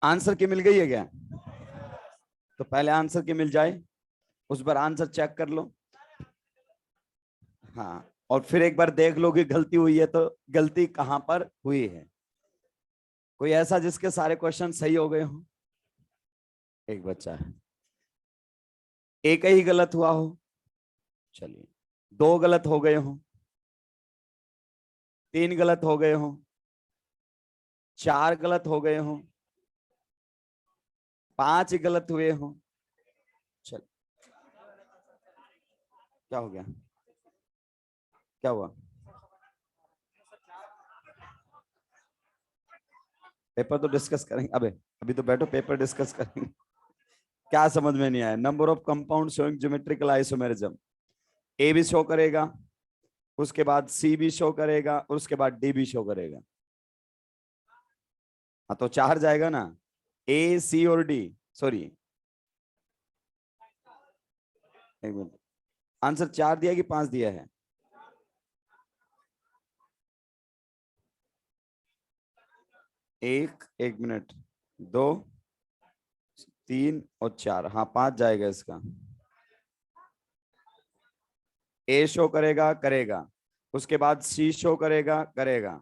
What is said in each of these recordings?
Answer की मिल गई है क्या? तो पहले आंसर की मिल जाए, उस पर आंसर चेक कर लो। हाँ, और फिर एक बार देख लो कि गलती हुई है तो गलती कहां पर हुई है। कोई ऐसा जिसके सारे क्वेश्चन सही हो गए हो? एक बच्चा है। एक ही गलत हुआ हो? चलिए, दो गलत हो गए हो, तीन गलत हो गए हो, चार गलत हो गए हो, पांच गलत हुए हो। चल, क्या हो गया? क्या हुआ? पेपर तो डिस्कस करेंगे। अबे अभी तो बैठो, पेपर डिस्कस करेंगे। क्या समझ में नहीं आया? Number of compound showing geometrical isomerism, A भी शो करेगा, उसके बाद सी भी शो करेगा, और उसके बाद डी भी शो करेगा। हाँ, तो चार जाएगा ना, ए सी और डी। सॉरी, एक मिनट, आंसर चार दिया कि पांच दिया है? एक, एक मिनट, दो, तीन और चार, हाँ पांच जाएगा इसका। ए शो करेगा, करेगा, उसके बाद सी शो करेगा, करेगा,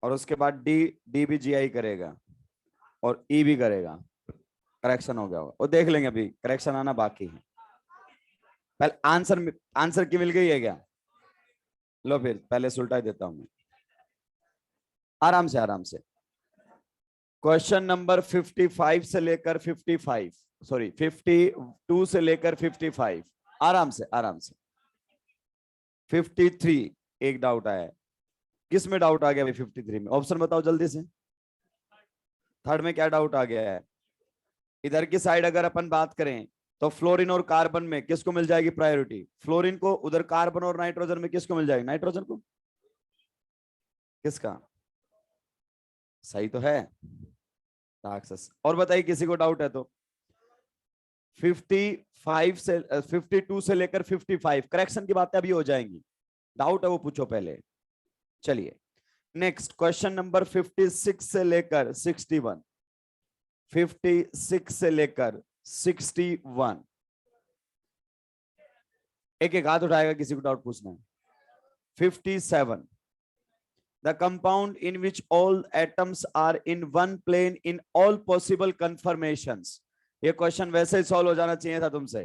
और उसके बाद डी, डी भी जीआई करेगा, और ई भी करेगा। करेक्शन हो गया होगा, वो देख लेंगे, अभी करेक्शन आना बाकी है। पहले आंसर, आंसर की मिल गई है क्या? लो फिर पहले सुलटा ही देता हूं मैं, आराम से आराम से। क्वेश्चन नंबर 55 से लेकर 55, सॉरी 52 से लेकर 55, आराम से आराम से। 53, एक डाउट आया है। किस में डाउट आ गया भाई? 53 में ऑप्शन बताओ जल्दी से। थर्ड में क्या डाउट आ गया है? इधर की साइड अगर अपन बात करें तो फ्लोरीन और कार्बन में किसको मिल जाएगी प्रायोरिटी? फ्लोरीन को। उधर कार्बन और नाइट्रोजन में किसको मिल जाएगी? नाइट्रोजन को। किसका? सही तो है, राक्षस। और बताइए किसी को डाउट है तो। 55 से 52 से लेकर 55, करेक्शन की बातें अभी हो जाएंगी। डाउट है वो पूछो पहले। चलिए, नेक्स्ट क्वेश्चन नंबर 56 से लेकर 61, 56 से लेकर 61। एक एक हाथ उठाएगा किसी को डाउट पूछना है। 57, the compound in which all atoms are in one plane in all possible conformations। ये क्वेश्चन वैसे ही सॉल्व हो जाना चाहिए था तुमसे।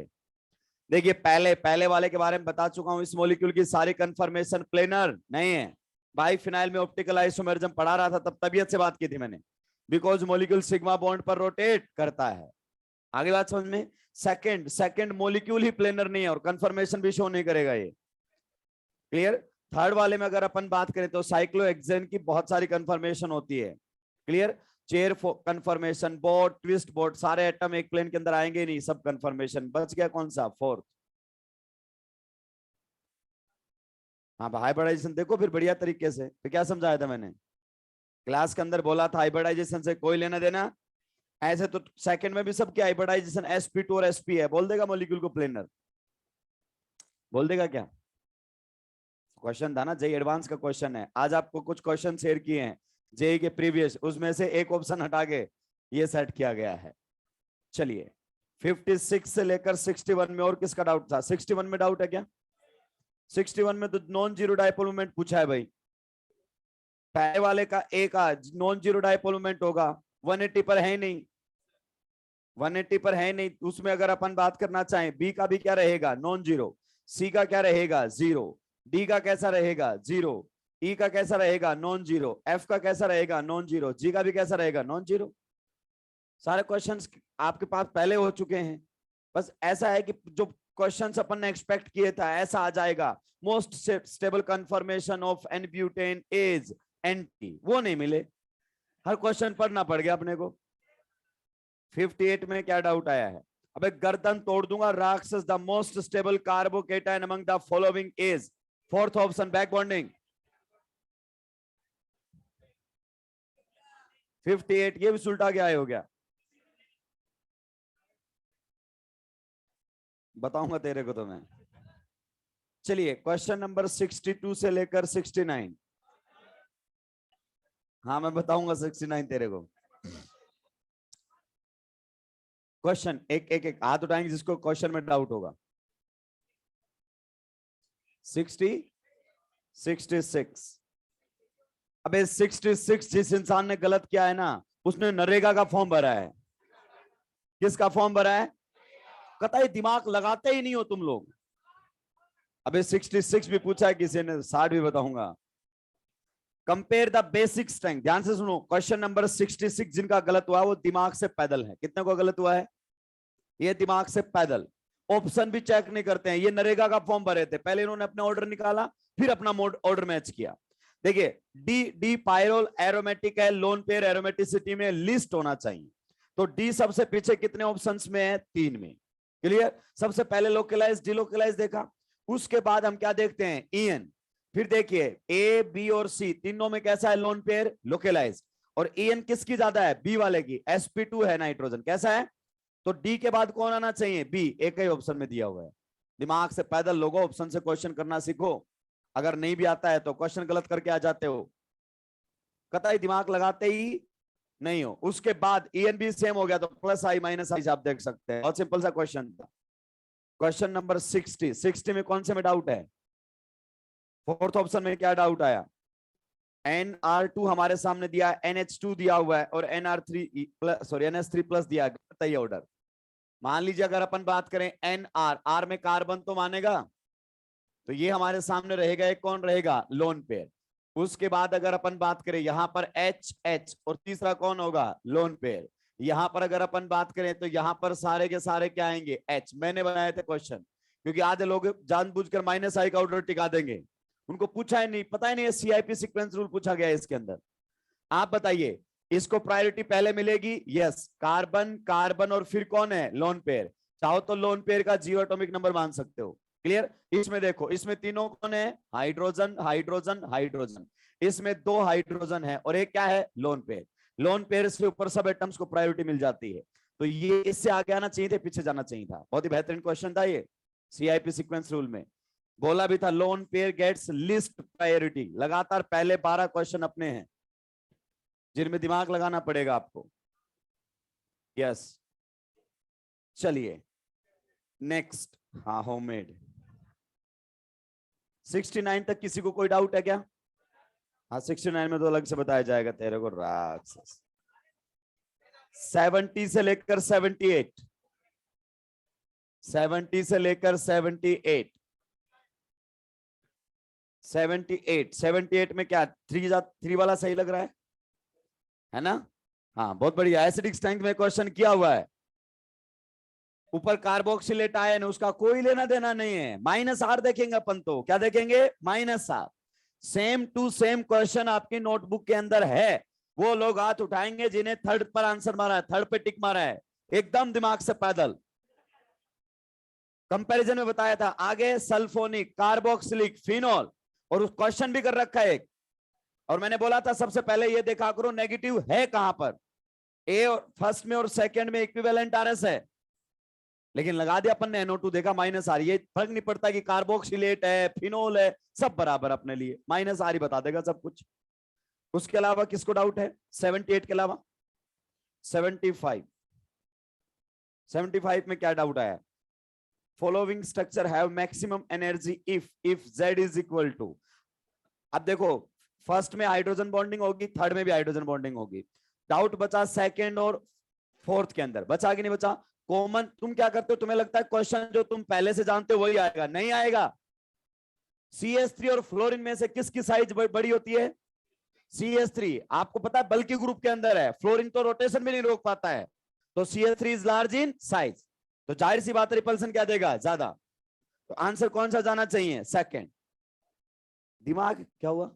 देखिए, पहले पहले वाले के बारे में बता चुका हूं, इस मॉलिक्यूल की सारी कंफर्मेशन प्लेनर नहीं है। बाई फिनाइल में ऑप्टिकल आइसोमेरिज्म पढ़ा रहा था, तब तबीयत से बात की थी मैंने। बिकॉज मॉलिक्यूल सिग्मा बॉन्ड पर रोटेट करता है। आगे बात समझ में? सेकंड सेकंड मॉलिक्यूल ही प्लेनर नहीं है, और कंफर्मेशन भी शो नहीं करेगा ये। क्लियर? थर्ड वाले में अगर अपन बात करें तो साइक्लोहेक्सेन की बहुत सारी कंफर्मेशन होती है। Clear? Chair confirmation, boat, twist boat, सारे एटम एक प्लेन के अंदर आएंगे नहीं, सब कंफर्मेशन। बच गया कौन सा? फोर्थ। हाँ, हाइब्रिडाइजेशन देखो फिर बढ़िया तरीके से। फिर क्या समझाया था मैंने क्लास के अंदर? बोला था हाइब्रिडाइजेशन से कोई लेना देना। ऐसे तो सेकंड में भी सब क्या हाइब्रिडाइजेशन sp2 और sp है, बोल देगा मॉलिक्यूल को प्लेनर, बोल देगा क्या? क्वेश्चन था ना, जेई एडवांस का क्वेश्चन है। आज आपको कुछ क्वेश्चन शेयर किए हैं जेई के प्रीवियस, उसमें से एक ऑप्शन हटा के ये सेट किया गया है। चलिए, 56 से लेकर 61 में और किसका डाउट था? 61 में डाउट है क्या? 61 में तो नॉन जीरो डायपोल मोमेंट पूछा है भाई। पहले वाले का एक नॉन जीरो डायपोल मोमेंट होगा, 180 पर है नहीं, 180 पर है नहीं। उसमें अगर अपन बात करना चाहें, बी का भी क्या रहेगा? Non zero. सी का क्या रहेगा? जीरो। डी का कैसा रहेगा? जीरो। ई का कैसा रहेगा? Non zero. एफ का कैसा रहेगा? Non zero. जी का भी कैसा रहेगा? Non zero. सारे क्वेश्चंस आपके पास पहले हो चुके हैं। बस ऐसा है कि जो क्वेश्चंस अपन ने एक्सपेक्ट किए था ऐसा आ जाएगा। Most stable confirmation of N-butane is anti, वो नहीं मिले। हर क्वेश्चन पढ़ना पड़ गया अपने को। 58 में क्या डाउट आया है? अबे गर्दन तोड़ दूंगा राक्षस। The most stable carbocation among the following is, fourth option back bonding. 58 ये भी सुलटा गया हो गया, बताऊंगा तेरे को तो मैं। चलिए, क्वेश्चन नंबर 62 से लेकर 69। हाँ मैं बताऊंगा 69 तेरे को। क्वेश्चन एक एक एक हाथ उठाएंगे जिसको क्वेश्चन में डाउट होगा। 66। अबे 66 जिस इंसान ने गलत किया है ना, उसने नरेगा का फॉर्म भरा है। किसका फॉर्म भरा है? कतई दिमाग लगाते ही नहीं हो तुम लोग। अबे 66 भी पूछा है किसी ने, 60 भी बताऊंगा। कंपेयर द बेसिक स्ट्रेंथ, ध्यान से सुनो। क्वेश्चन नंबर 66 जिनका गलत हुआ वो दिमाग से पैदल है। कितने को गलत हुआ है? ये दिमाग से पैदल। ऑप्शन भी चेक नहीं करते हैं। ये नरेगा का फॉर्म भरे थे, पहले इन्होंने अपना ऑर्डर निकाला, फिर अपना ऑर्डर मैच किया। देखिए डी पायरोल एरोमेटिक है, लोन पेयर एरोमेटिसिटी में लिस्ट होना चाहिए। तो डी सबसे पीछे कितने ऑप्शंस में है? 3 में। क्लियर? सबसे पहले लोकलाइज डिलोकलाइज देखा, उसके बाद हम क्या देखते हैं? ईएन। फिर देखिए ए बी और सी तीनों में कैसा है लोन पेयर? लोकलाइज। और ईएन किसकी ज्यादा है? बी वाले की। sp2 है नाइट्रोजन, कैसा है? तो डी के बाद कौन आना चाहिए? बी। एक ही ऑप्शन में दिया हुआ है। दिमाग से पैदल लोगों, ऑप्शन से क्वेश्चन करना सीखो। अगर नहीं भी आता है तो क्वेश्चन गलत करके आ जाते हो, कतई दिमाग लगाते ही नहीं हो। उसके बाद ईएन बी सेम हो गया तो प्लस आई माइनस आई आप देख सकते हैं। बहुत सिंपल सा क्वेश्चन था। क्वेश्चन नंबर 60 में कौन से में डाउट है? फोर्थ ऑप्शन में क्या डाउट आया? NR2 हमारे सामने दिया, NH2 दिया हुआ है और NH3 प्लस दिया है ऑर्डर। मान लीजिए अगर अपन बात करें NR में कार्बन तो मानेगा, तो ये हमारे सामने रहेगा। एक कौन रहेगा? Lone pair. उसके बाद अगर अपन बात करें यहां पर H और तीसरा कौन होगा? Lone pair. यहां पर अगर अपन बात करें तो यहां पर सारे के सारे क्या आएंगे? H। मैंने बनाए थे क्वेश्चन, क्योंकि आधे लोग जानबूझकर माइनस आई का ऑर्डर टिका देंगे, उनको पूछा ही नहीं, पता ही नहीं है CIP सीक्वेंस रूल पूछा गया है इसके अंदर। आप बताइए इसको प्रायोरिटी पहले मिलेगी? यस। कार्बन कार्बन और फिर कौन है? Lone pair. चाहो तो लोन पेयर का जीरो एटॉमिक नंबर मान सकते हो। क्लियर? इसमें देखो, इसमें तीनों कौन है? Hydrogen hydrogen hydrogen. इसमें 2 हाइड्रोजन है और एक क्या है? Lone pair. लोन पेयर से ऊपर सब एटम्स को प्रायोरिटी मिल जाती है। तो ये इससे आगे आना चाहिए थे, पीछे जाना चाहिए था। बहुत ही बेहतरीन क्वेश्चन था ये। CIP सीक्वेंस रूल में बोला भी था lone pair gets least priority. लगातार पहले 12 क्वेश्चन अपने हैं जिनमें दिमाग लगाना पड़ेगा आपको। यस, चलिए नेक्स्ट। हाँ, होममेड। 69 तक किसी को कोई डाउट है क्या? हाँ, 69 में तो अलग से बताया जाएगा तेरे को राक्षस। 70 से लेकर 78, 70 से लेकर 78, 78 में क्या 3 वाला सही लग रहा है ना? हाँ, बहुत बढ़िया। एसिडिक स्ट्रेंथ में क्वेश्चन किया हुआ है। ऊपर कार्बोक्सिलेट आयन, उसका कोई लेना देना नहीं है। -R देखेंगे अपन, तो क्या देखेंगे? -R। Same to same question आपकी नोटबुक के अंदर है। वो लोग हाथ उठाएंगे जिन्हें थर्ड पर आंसर मारा है, थर्ड पे टिक मारा है, एकदम दिमाग से पैदल। कंपैरिजन में बताया था आगे सल्फोनिक, कार्बोक्सिलिक, फिनॉल, और उस क्वेश्चन भी कर रखा है एक। और मैंने बोला था सबसे पहले ये देखा करो नेगेटिव है कहां पर। ए और फर्स्ट में और सेकंड में इक्विवेलेंट RS है, लेकिन लगा दिया अपन ने NO2, देखा -R। ये फर्क नहीं पड़ता कि कार्बोक्सिलेट है, फिनोल है, सब बराबर अपने लिए। -R ही बता देगा सब कुछ। उसके अलावा किसको डाउट है? 78 के अलावा 75। 75 में क्या डाउट आया? Following structure have maximum energy if Z is equal to. अब देखो, फर्स्ट में हाइड्रोजन बॉन्डिंग होगी, थर्ड में भी हाइड्रोजन बॉन्डिंग होगी। डाउट बचा सेकंड और फोर्थ के अंदर, बचा कि नहीं बचा? कॉमन तुम क्या करते हो? तुम्हें लगता है क्वेश्चन जो तुम पहले से जानते हो वही आएगा? नहीं आएगा। CH3 और फ्लोरीन में से किसकी साइज बड़ी होती है? CH3। आपको पता है बल्कि ग्रुप के अंदर है, फ्लोरीन तो रोटेशन भी नहीं रोक पाता है, तो CH3 is large in size. तो जाहिर सी बात है रिपल्सन क्या देगा? ज्यादा। तो आंसर कौन सा जाना चाहिए? सेकंड। दिमाग क्या हुआ?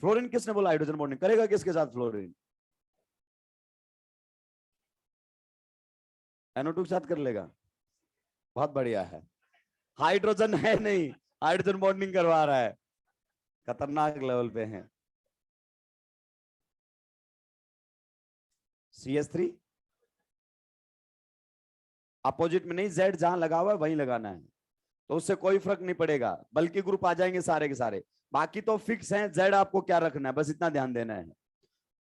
फ्लोरीन किसने बोला हाइड्रोजन बॉन्डिंग करेगा? किसके साथ? फ्लोरीन NO2 के साथ कर लेगा। बहुत बढ़िया है। हाइड्रोजन है नहीं, हाइड्रोजन बॉन्डिंग करवा रहा है। खतरनाक लेवल पे है। CH3 अपोजिट में नहीं, Z जहां लगा हुआ है वहीं लगाना है, तो उससे कोई फर्क नहीं पड़ेगा। बल्कि ग्रुप आ जाएंगे सारे के सारे। बाकी तो फिक्स हैं, Z आपको क्या रखना है, बस इतना ध्यान देना है।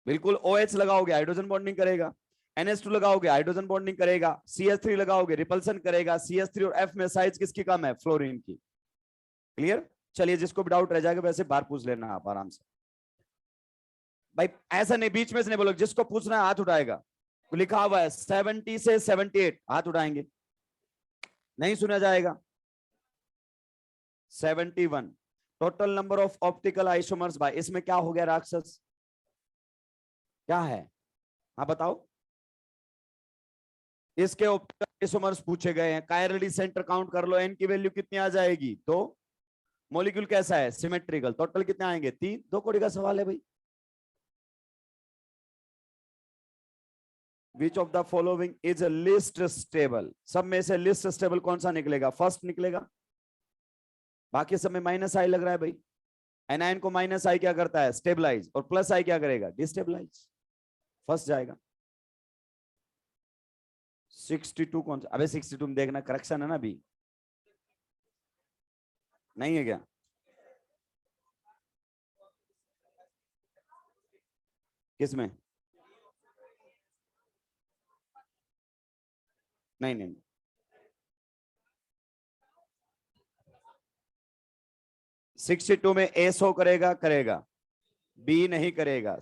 बिल्कुल। OH लगाओगे हाइड्रोजन बॉन्डिंग करेगा, NH2 लगाओगे हाइड्रोजन बॉन्डिंग करेगा, CH3 लगाओगे रिपल्सन करेगा। CH3 और F में साइज किसकी कम है? फ्लोरीन की। क्लियर? चलिए, जिसको भी डाउट रह जाएगा वैसे बाहर पूछ लेना आप आराम से भाई, ऐसा नहीं बीच में से नहीं बोलो। जिसको पूछना है हाथ उठाएगा। तो लिखा हुआ है 70 से 78, हाथ उठाएंगे, नहीं सुना जाएगा। 71 total number of optical isomers भाई, इसमें क्या हो गया राक्षस? क्या है? हाँ बताओ। इसके ऑप्टिकल आइसोमर्स पूछे गए हैं। कायरली सेंटर काउंट कर लो, एन की वैल्यू कितनी आ जाएगी? तो मॉलिक्यूल कैसा है? सिमेट्रिकल। टोटल कितने आएंगे? 3। 2 कोड़ी का सवाल है भाई। Which of the following is a list stable? सब में से लिस्ट स्टेबल कौन सा निकलेगा? फर्स्ट निकलेगा। बाकी सब में माइनस आई लग रहा है भाई। एनायन को माइनस आई क्या करता है? स्टेबलाइज। और प्लस आई क्या करेगा? डिस्टेबलाइज। फर्स्ट जाएगा। 62 कौन सा? अबे 62 में देखना करेक्शन है ना, अभी नहीं है क्या? किसमें? नहीं नहीं, 62 में ए शो करेगा? करेगा। बी नहीं करेगा।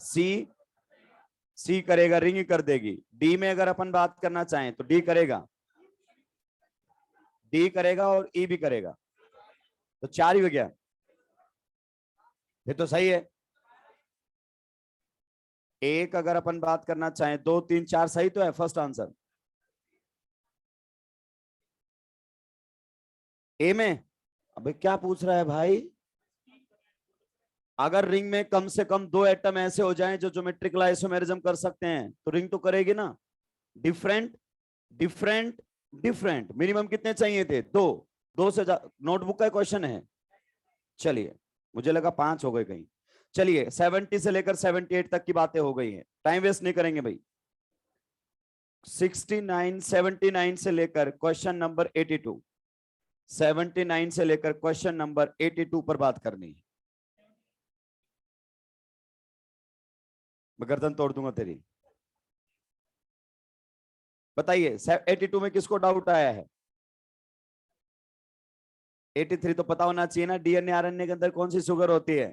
सी करेगा, रिंग कर देगी। डी में अगर अपन बात करना चाहें तो डी करेगा, डी करेगा और ई भी करेगा। तो 4 ही हो गया। ये तो सही है। एक अगर अपन बात करना चाहें, 2 3 4 सही तो है। फर्स्ट आंसर ए में। अबे क्या पूछ रहा है भाई? अगर रिंग में कम से कम 2 एटम ऐसे हो जाएं जो ज्योमेट्रिकल आइसोमेरिज्म कर सकते हैं तो रिंग तो करेगी ना। डिफरेंट डिफरेंट डिफरेंट, मिनिमम कितने चाहिए थे? 2। 2 से नोटबुक का क्वेश्चन है। चलिए, मुझे लगा 5 हो गए कहीं। चलिए, 70 से लेकर 78 तक की बातें हो गई हैं, टाइम वेस्ट नहीं करेंगे भाई। 69 79 से लेकर क्वेश्चन नंबर 82, 79 से लेकर क्वेश्चन नंबर 82 पर बात करनी है। मैं गर्दन तोड़ दूंगा तेरी। बताइए 82 में किसको डाउट आया है? 83 तो पता होना चाहिए ना। डीएनए आरएनए के अंदर कौन सी शुगर होती है?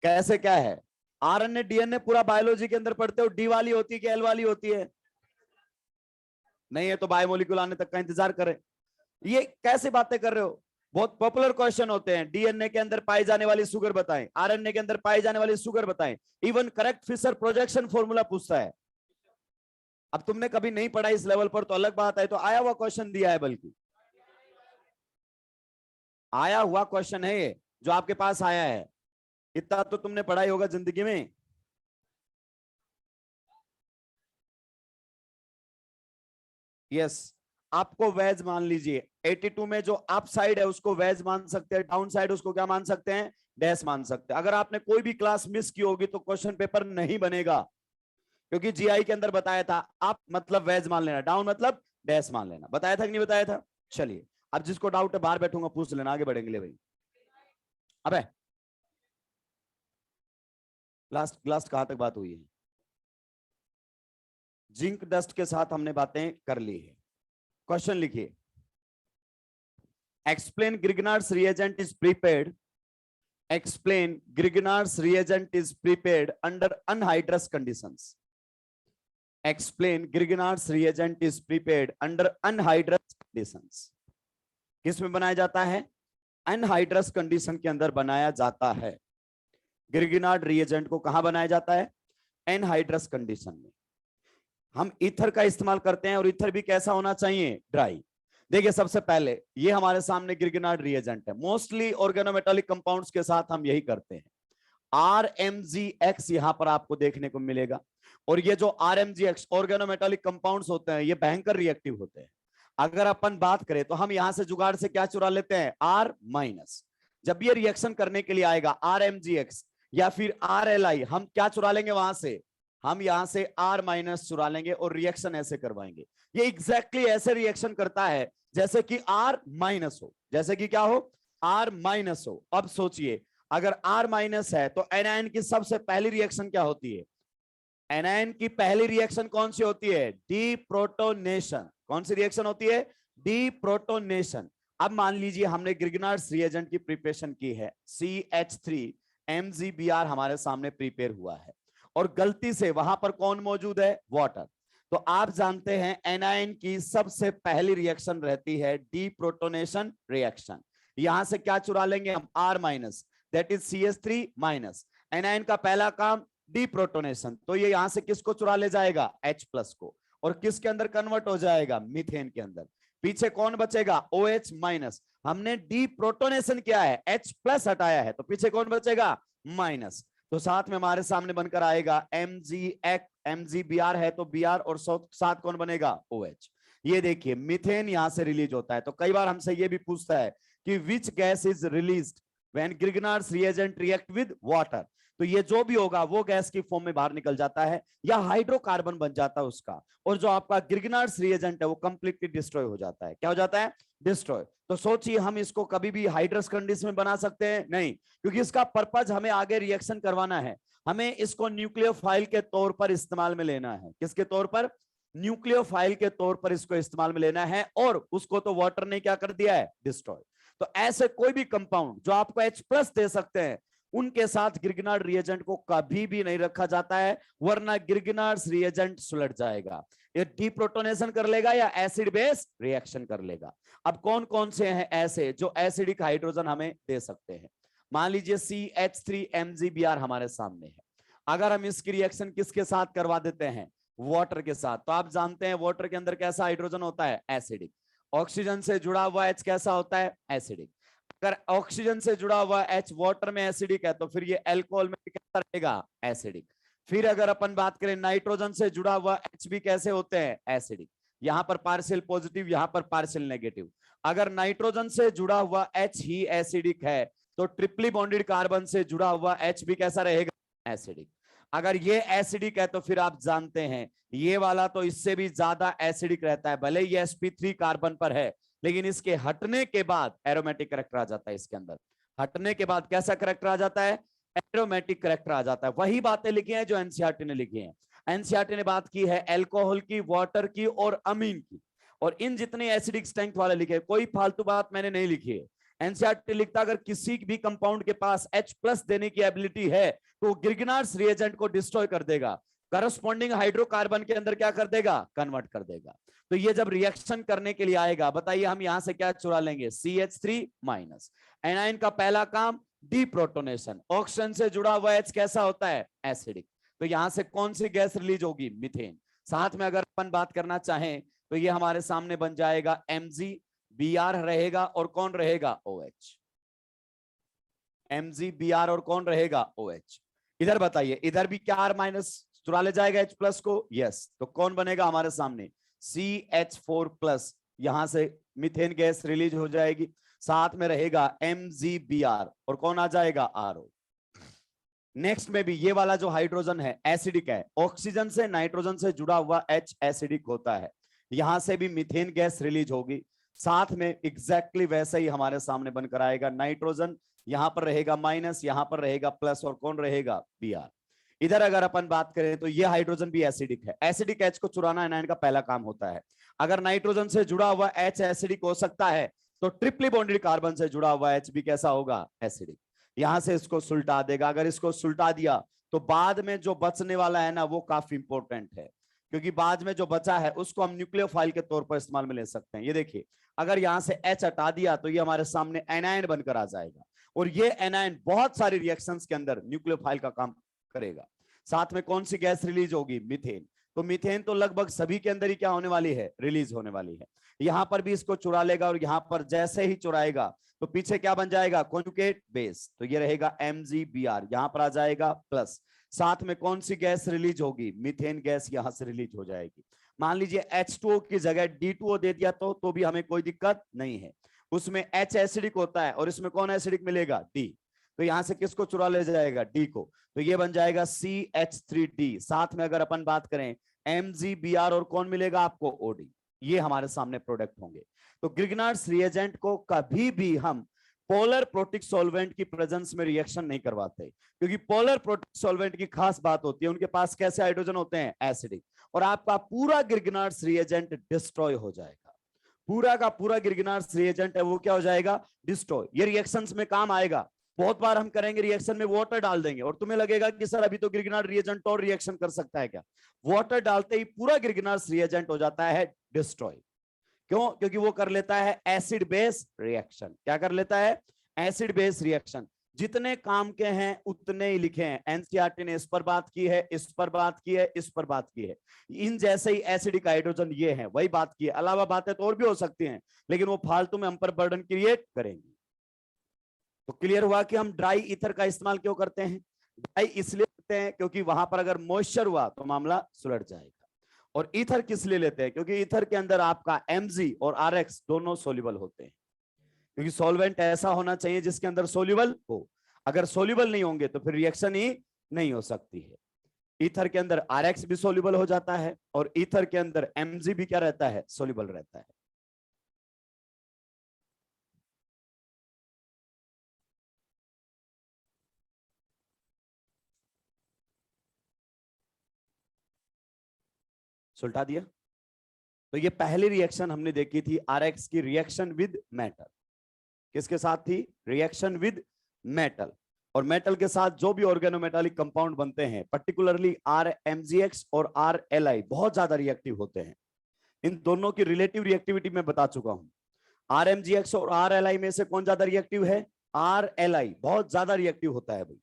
कैसे क्या है? आरएनए डीएनए पूरा बायोलॉजी के अंदर पढ़ते हो, डी वाली होती है कि एल वाली होती है? नहीं है तो बायोमोलिक्यूल आने तक का इंतजार करें। ये कैसे बातें कर रहे हो? बहुत पॉपुलर क्वेश्चन होते हैं। डीएनए के अंदर पाई जाने वाली शुगर बताएं, आरएनए के अंदर पाई जाने वाली शुगर बताएं। Even correct Fischer projection formula पूछता है। अब तुमने कभी नहीं पढ़ा इस लेवल पर तो अलग बात है, तो आया हुआ क्वेश्चन दिया है, बल्कि आया हुआ क्वेश्चन है ये जो आपके पास आया है। इतना तो तुमने पढ़ाई होगा जिंदगी में। यस, आपको वेज मान लीजिए। 82 में जो अप साइड है उसको वेज मान सकते हैं, डाउन साइड उसको क्या मान सकते हैं? डैश मान सकते हैं। अगर आपने कोई भी क्लास मिस की होगी तो क्वेश्चन पेपर नहीं बनेगा, क्योंकि जीआई के अंदर बताया था आप मतलब वेज मान लेना, डाउन मतलब डैश मान लेना। बताया था कि नहीं बताया था? चलिए, अब जिसको डाउट है बाहर बैठूंगा पूछ लेना, आगे बढ़ेंगे ले भाई। अबे लास्ट लास्ट कहां तक बात हुई है? जिंक डस्ट के साथ हमने बातें कर ली है। क्वेश्चन लिखिए, explain Grignard's reagent is prepared, explain Grignard's reagent is prepared under anhydrous conditions. Explain Grignard's reagent is prepared under anhydrous conditions. किस में बनाया जाता है? अनहाइड्रस कंडीशन के अंदर बनाया जाता है। ग्रिगनार्ड रिएजेंट को कहां बनाया जाता है? एनहाइड्रस कंडीशन में। हम ईथर का इस्तेमाल करते हैं, और ईथर भी कैसा होना चाहिए? ड्राई। देखिए, सबसे पहले ये हमारे सामने ग्रिगनार्ड रिएजेंट है। मोस्टली ऑर्गेनोमेटालिक कंपाउंड्स के साथ हम यही करते हैं। RMgX यहां पर आपको देखने को मिलेगा। और ये जो RMgX ऑर्गेनोमेटालिक कंपाउंड्स होते हैं ये भयंकर रिएक्टिव होते हैं। अगर अपन बात करें तो हम यहां से जुगाड़ से क्या चुरा लेते हैं? R-। जब ये रिएक्शन करने के लिए आएगा RMgX या फिर RLi, हम क्या चुरा लेंगे वहां से? हम यहां से R- चुरा लेंगे और रिएक्शन ऐसे करवाएंगे। ये एग्जैक्टली ऐसे रिएक्शन करता है जैसे कि R- हो, जैसे कि क्या हो? R- हो। अब सोचिए, अगर R माइनस है तो एनायन की सबसे पहली रिएक्शन क्या होती है? एनायन की पहली रिएक्शन कौन सी होती है? डीप्रोटोनेशन। कौन सी रिएक्शन होती है? डीप्रोटोनेशन। अब मान लीजिए हमने ग्रिगनार्ड्स रिएजेंट की प्रिपरेशन की है, CH3MgBr हमारे सामने प्रिपेयर हुआ है और गलती से वहां पर कौन मौजूद है? वाटर। तो आप जानते हैं एनायन की सबसे पहली रिएक्शन रहती है डीप्रोटोनेशन रिएक्शन। यहां से क्या चुरा लेंगे हम? R minus, that is CH3 minus. Anion का पहला काम डीप्रोटोनेशन, तो ये यहां से किसको चुरा ले जाएगा? H प्लस को, और किसके अंदर कन्वर्ट हो जाएगा? मीथेन के अंदर। पीछे कौन बचेगा? OH minus. हमने डीप्रोटोनेशन किया है, H प्लस हटाया है, तो पीछे कौन बचेगा? माइनस। तो साथ में हमारे सामने बनकर आएगा MgBr है तो Br, और साथ कौन बनेगा? OH। ये देखिए मीथेन यहां से रिलीज होता है। तो कई बार हमसे ये भी पूछता है कि which gas is released when Grignard's reagent react with water. तो ये जो भी होगा वो गैस की फॉर्म में बाहर निकल जाता है या हाइड्रोकार्बन बन जाता है उसका, और जो आपका ग्रिगनार्ड्स रिएजेंट है वो कंप्लीटली डिस्ट्रॉय हो जाता है। क्या हो जाता है? डिस्ट्रॉय। तो सोचिए हम इसको कभी भी हाइड्रस कंडीशन में बना सकते हैं? नहीं, क्योंकि इसका पर्पज हमें आगे रिएक्शन करवाना है। हमें इसको न्यूक्लियोफाइल के तौर पर इस्तेमाल में लेना है। किसके तौर पर? न्यूक्लियोफाइल के तौर पर इसको इस्तेमाल में लेना है, और उसको तो वाटर ने क्या कर दिया है? डिस्ट्रॉय। तो ऐसे कोई भी कंपाउंड जो आपको H प्लस दे सकते हैं उनके साथ ग्रिगनार्ड रिएजेंट को कभी भी नहीं रखा जाता है, वरना ग्रिगनार्ड्स रिएजेंट सुलट जाएगा। ये डीप्रोटोनेशन कर लेगा या एसिड बेस रिएक्शन कर लेगा। अब कौन कौन से हैं ऐसे जो एसिडिक हाइड्रोजन हमें दे सकते हैं? मान लीजिए CH3MgBr हमारे सामने है। अगर हम इसकी रिएक्शन किसके साथ करवा देते हैं? वाटर के साथ। तो आप जानते हैं वाटर के अंदर कैसा हाइड्रोजन होता है? एसिडिक। ऑक्सीजन से जुड़ा हुआ H कैसा होता है? एसिडिक। अगर ऑक्सीजन से जुड़ा हुआ H वाटर में एसिडिक है तो फिर ये अल्कोहल में कैसा रहेगा? एसिडिक। फिर अगर अपन बात करें नाइट्रोजन से जुड़ा हुआ H भी कैसे होते हैं? एसिडिक। यहां पर पार्शियल पॉजिटिव, यहां पर पार्शियल नेगेटिव। अगर नाइट्रोजन से जुड़ा हुआ H ही एसिडिक है तो ट्रिपली बॉन्डेड कार्बन से जुड़ा हुआ H भी कैसा रहेगा? एसिडिक। अगर ये एसिडिक है तो फिर आप जानते हैं ये वाला तो इससे भी ज्यादा एसिडिक रहता है। भले ये sp3 कार्बन पर है, लेकिन इसके हटने के बाद एरोमेटिक करेक्टर आ जाता है। इसके अंदर हटने के बाद कैसा करेक्टर आ जाता है? एरोमेटिक करेक्टर आ जाता है। वही बातें लिखी हैं जो एनसीईआरटी ने लिखी हैं। एनसीईआरटी ने बात की है अल्कोहल की, वाटर की और अमीन की, और इन जितने एसिडिक स्ट्रेंथ वाले लिखे, कोई फालतू बात मैंने नहीं लिखी है। एनसीईआरटी लिखता अगर किसी भी कंपाउंड के पास H प्लस देने की एबिलिटी है तो ग्रिगनार्ड्स रिएजेंट को डिस्ट्रॉय कर देगा, करस्पॉन्डिंग हाइड्रोकार्बन के अंदर क्या कर देगा? कन्वर्ट कर देगा। तो ये जब रिएक्शन करने के लिए आएगा, बताइए हम यहां से क्या चुरा लेंगे? CH3 minus. एनायन का पहला काम डीप्रोटोनेशन। ऑक्सीजन से जुड़ा हुआ H कैसा होता है? एसिडिक। तो यहां से कौन सी गैस रिलीज होगी? मीथेन। साथ में अगर अपन बात करना चाहें तो ये हमारे सामने बन जाएगा MgBr रहेगा, और कौन रहेगा? OH। MgBr और कौन रहेगा? OH। इधर बताइए, इधर भी क्या R माइनस चुरा ले जाएगा H प्लस को? यस। तो कौन बनेगा हमारे सामने? CH4 plus. यहां से मीथेन गैस रिलीज हो जाएगी, साथ में रहेगा MgBr, और कौन आ जाएगा? RO। नेक्स्ट में भी ये वाला जो हाइड्रोजन है एसिडिक है, ऑक्सीजन से नाइट्रोजन से जुड़ा हुआ H एसिडिक होता है, यहां से भी मीथेन गैस रिलीज होगी। साथ में एग्जैक्टली वैसा ही हमारे सामने बनकर आएगा नाइट्रोजन, यहां पर रहेगा माइनस, यहां पर रहेगा प्लस, और कौन रहेगा? Br। इधर अगर अपन बात करें तो ये हाइड्रोजन भी एसिडिक है। एसिडिक H को चुराना एनायन का पहला काम होता है। अगर नाइट्रोजन से जुड़ा हुआ H एसिडिक हो सकता है तो ट्रिपली बॉन्डेड कार्बन से जुड़ा हुआ H भी कैसा होगा? एसिडिक। यहां से इसको सुलटा देगा। अगर इसको सुलटा दिया तो बाद में जो बचने वाला है ना वो काफी इंपॉर्टेंट है, क्योंकि बाद में जो बचा है उसको हम न्यूक्लियोफाइल के तौर पर इस्तेमाल में ले सकते हैं। ये देखिए, अगर यहां से H हटा दिया तो ये हमारे सामने एनायन बनकर आ जाएगा, और ये एनायन बहुत सारी रिएक्शंस के अंदर न्यूक्लियोफाइल का काम करेगा। साथ में कौन सी गैस रिलीज होगी? मीथेन। तो मीथेन तो लगभग सभी के अंदर ही क्या होने वाली है? रिलीज होने वाली है। यहां पर भी इसको चुरा लेगा, और यहां पर जैसे ही चुराएगा तो पीछे क्या बन जाएगा? Conjugate base. तो ये रहेगा MgBr, यहां पर आ जाएगा प्लस। साथ में कौन सी गैस रिलीज होगी? मीथेन गैस यहां से रिलीज हो जाएगी। मान लीजिए H2O की जगह D2O दे दिया तो भी हमें कोई दिक्कत नहीं है। उसमें H एसिडिक होता है और इसमें कौन एसिडिक मिलेगा? D। तो यहां से किसको चुरा ले जाएगा? D को। तो ये बन जाएगा CH3D। साथ में अगर अपन बात करें MgBr, और कौन मिलेगा आपको? OD। ये हमारे सामने प्रोडक्ट होंगे। तो ग्रिगनार्ड्स रिएजेंट को कभी भी हम पोलर प्रोटिक सॉल्वेंट की प्रेजेंस में रिएक्शन नहीं करवाते, क्योंकि पोलर प्रोटिक सॉल्वेंट की खास बात होती है उनके पास कैसे हाइड्रोजन होते हैं, एसिडिक, और आपका पूरा गिरगिनार्स रिएजेंट डिस्ट्रॉय हो जाएगा। पूरा का पूरा गिरगिनार्स रिएजेंट है वो क्या हो जाएगा, डिस्ट्रॉय। ये रिएक्शंस में काम आएगा। बहुत बार हम करेंगे रिएक्शन में वाटर डाल देंगे और तुम्हें लगेगा कि सर अभी तो गिरगिनार रिएजेंट और रिएक्शन कर सकता है क्या, वाटर डालते ही पूरा गिरगिनार्स रिएजेंट हो जाता है डिस्ट्रॉय। क्यों? क्योंकि वो कर लेता है एसिड बेस रिएक्शन। क्या कर लेता है? Acid base reaction. जितने काम के हैं उतने ही लिखे हैं। एनसीईआरटी ने इस पर बात की है, इस पर बात की है, इस पर बात की है। इन जैसे ही एसिडिक हाइड्रोजन ये है वही बात की है। अलावा बातें तो और भी हो सकती हैं, लेकिन वो फालतू में हम पर बर्डन क्रिएट करेंगे। तो क्लियर हुआ कि हम ड्राई ईथर का इस्तेमाल क्यों करते हैं। ड्राई इसलिए करते हैं क्योंकि वहां पर अगर मॉइस्चर हुआ तो मामला सुलट जाएगा। और ईथर किस लिए लेते हैं? क्योंकि ईथर के अंदर आपका Mg और Rx दोनों सोल्यूबल होते हैं। क्योंकि सॉल्वेंट ऐसा होना चाहिए जिसके अंदर सोल्यूबल हो। अगर सोल्यूबल नहीं होंगे तो फिर रिएक्शन ही नहीं हो सकती है। ईथर के अंदर Rx भी सोल्यूबल हो जाता है और ईथर के अंदर Mg भी क्या रहता है, सोल्यूबल रहता है। सुलटा दिया। तो ये पहली रिएक्शन हमने देखी थी Rx की, रिएक्शन विद मेटल। किसके साथ थी? Reaction with metal. और मेटल के साथ जो भी ऑर्गेनोमेटालिक कंपाउंड बनते हैं, पर्टिकुलरली RMgX और RLi बहुत ज्यादा रिएक्टिव होते हैं। इन दोनों की रिलेटिव रिएक्टिविटी मैं बता चुका हूं। RMgX और RLi में से कौन ज्यादा रिएक्टिव है? RLi बहुत ज्यादा रिएक्टिव होता है भाई।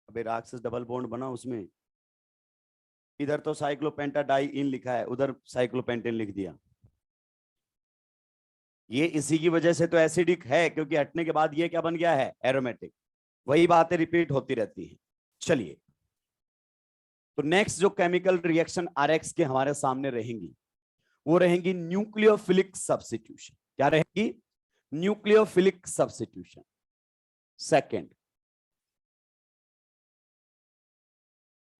अबे राक्षस डबल बॉन्ड बना उसमें, इधर तो साइक्लोपेंटाडाइइन लिखा है, उधर साइक्लोपेंटेन लिख दिया। ये इसी की वजह से तो एसिडिक है, क्योंकि हटने के बाद ये क्या बन गया है? एरोमेटिक। वही बातें रिपीट होती रहती है। चलिए, तो नेक्स्ट जो केमिकल रिएक्शन आरएक्स के हमारे सामने रहेंगी वो रहेंगी न्यूक्लियोफिलिक सब्स्टिट्यूशन। क्या रहेगी? Nucleophilic substitution. Second,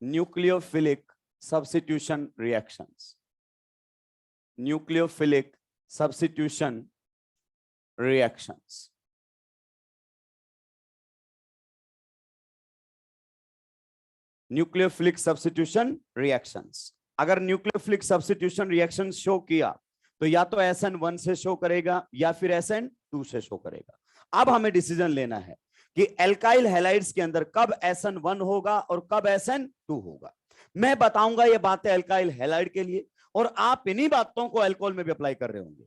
nucleophilic substitution reactions. Nucleophilic substitution reactions. Nucleophilic substitution reactions. अगर न्यूक्लियोफिलिक सब्स्टिट्यूशन रिएक्शन शो किया तो या तो SN1 से शो करेगा या फिर SN2 से शो करेगा। अब हमें डिसीजन लेना है कि एल्काइल हैलाइड्स के अंदर कब SN1 होगा और कब SN2 होगा। मैं बताऊंगा ये बातें एल्काइल हैलाइड के लिए, और आप इन्हीं बातों को अल्कोहल में भी अप्लाई कर रहे होंगे,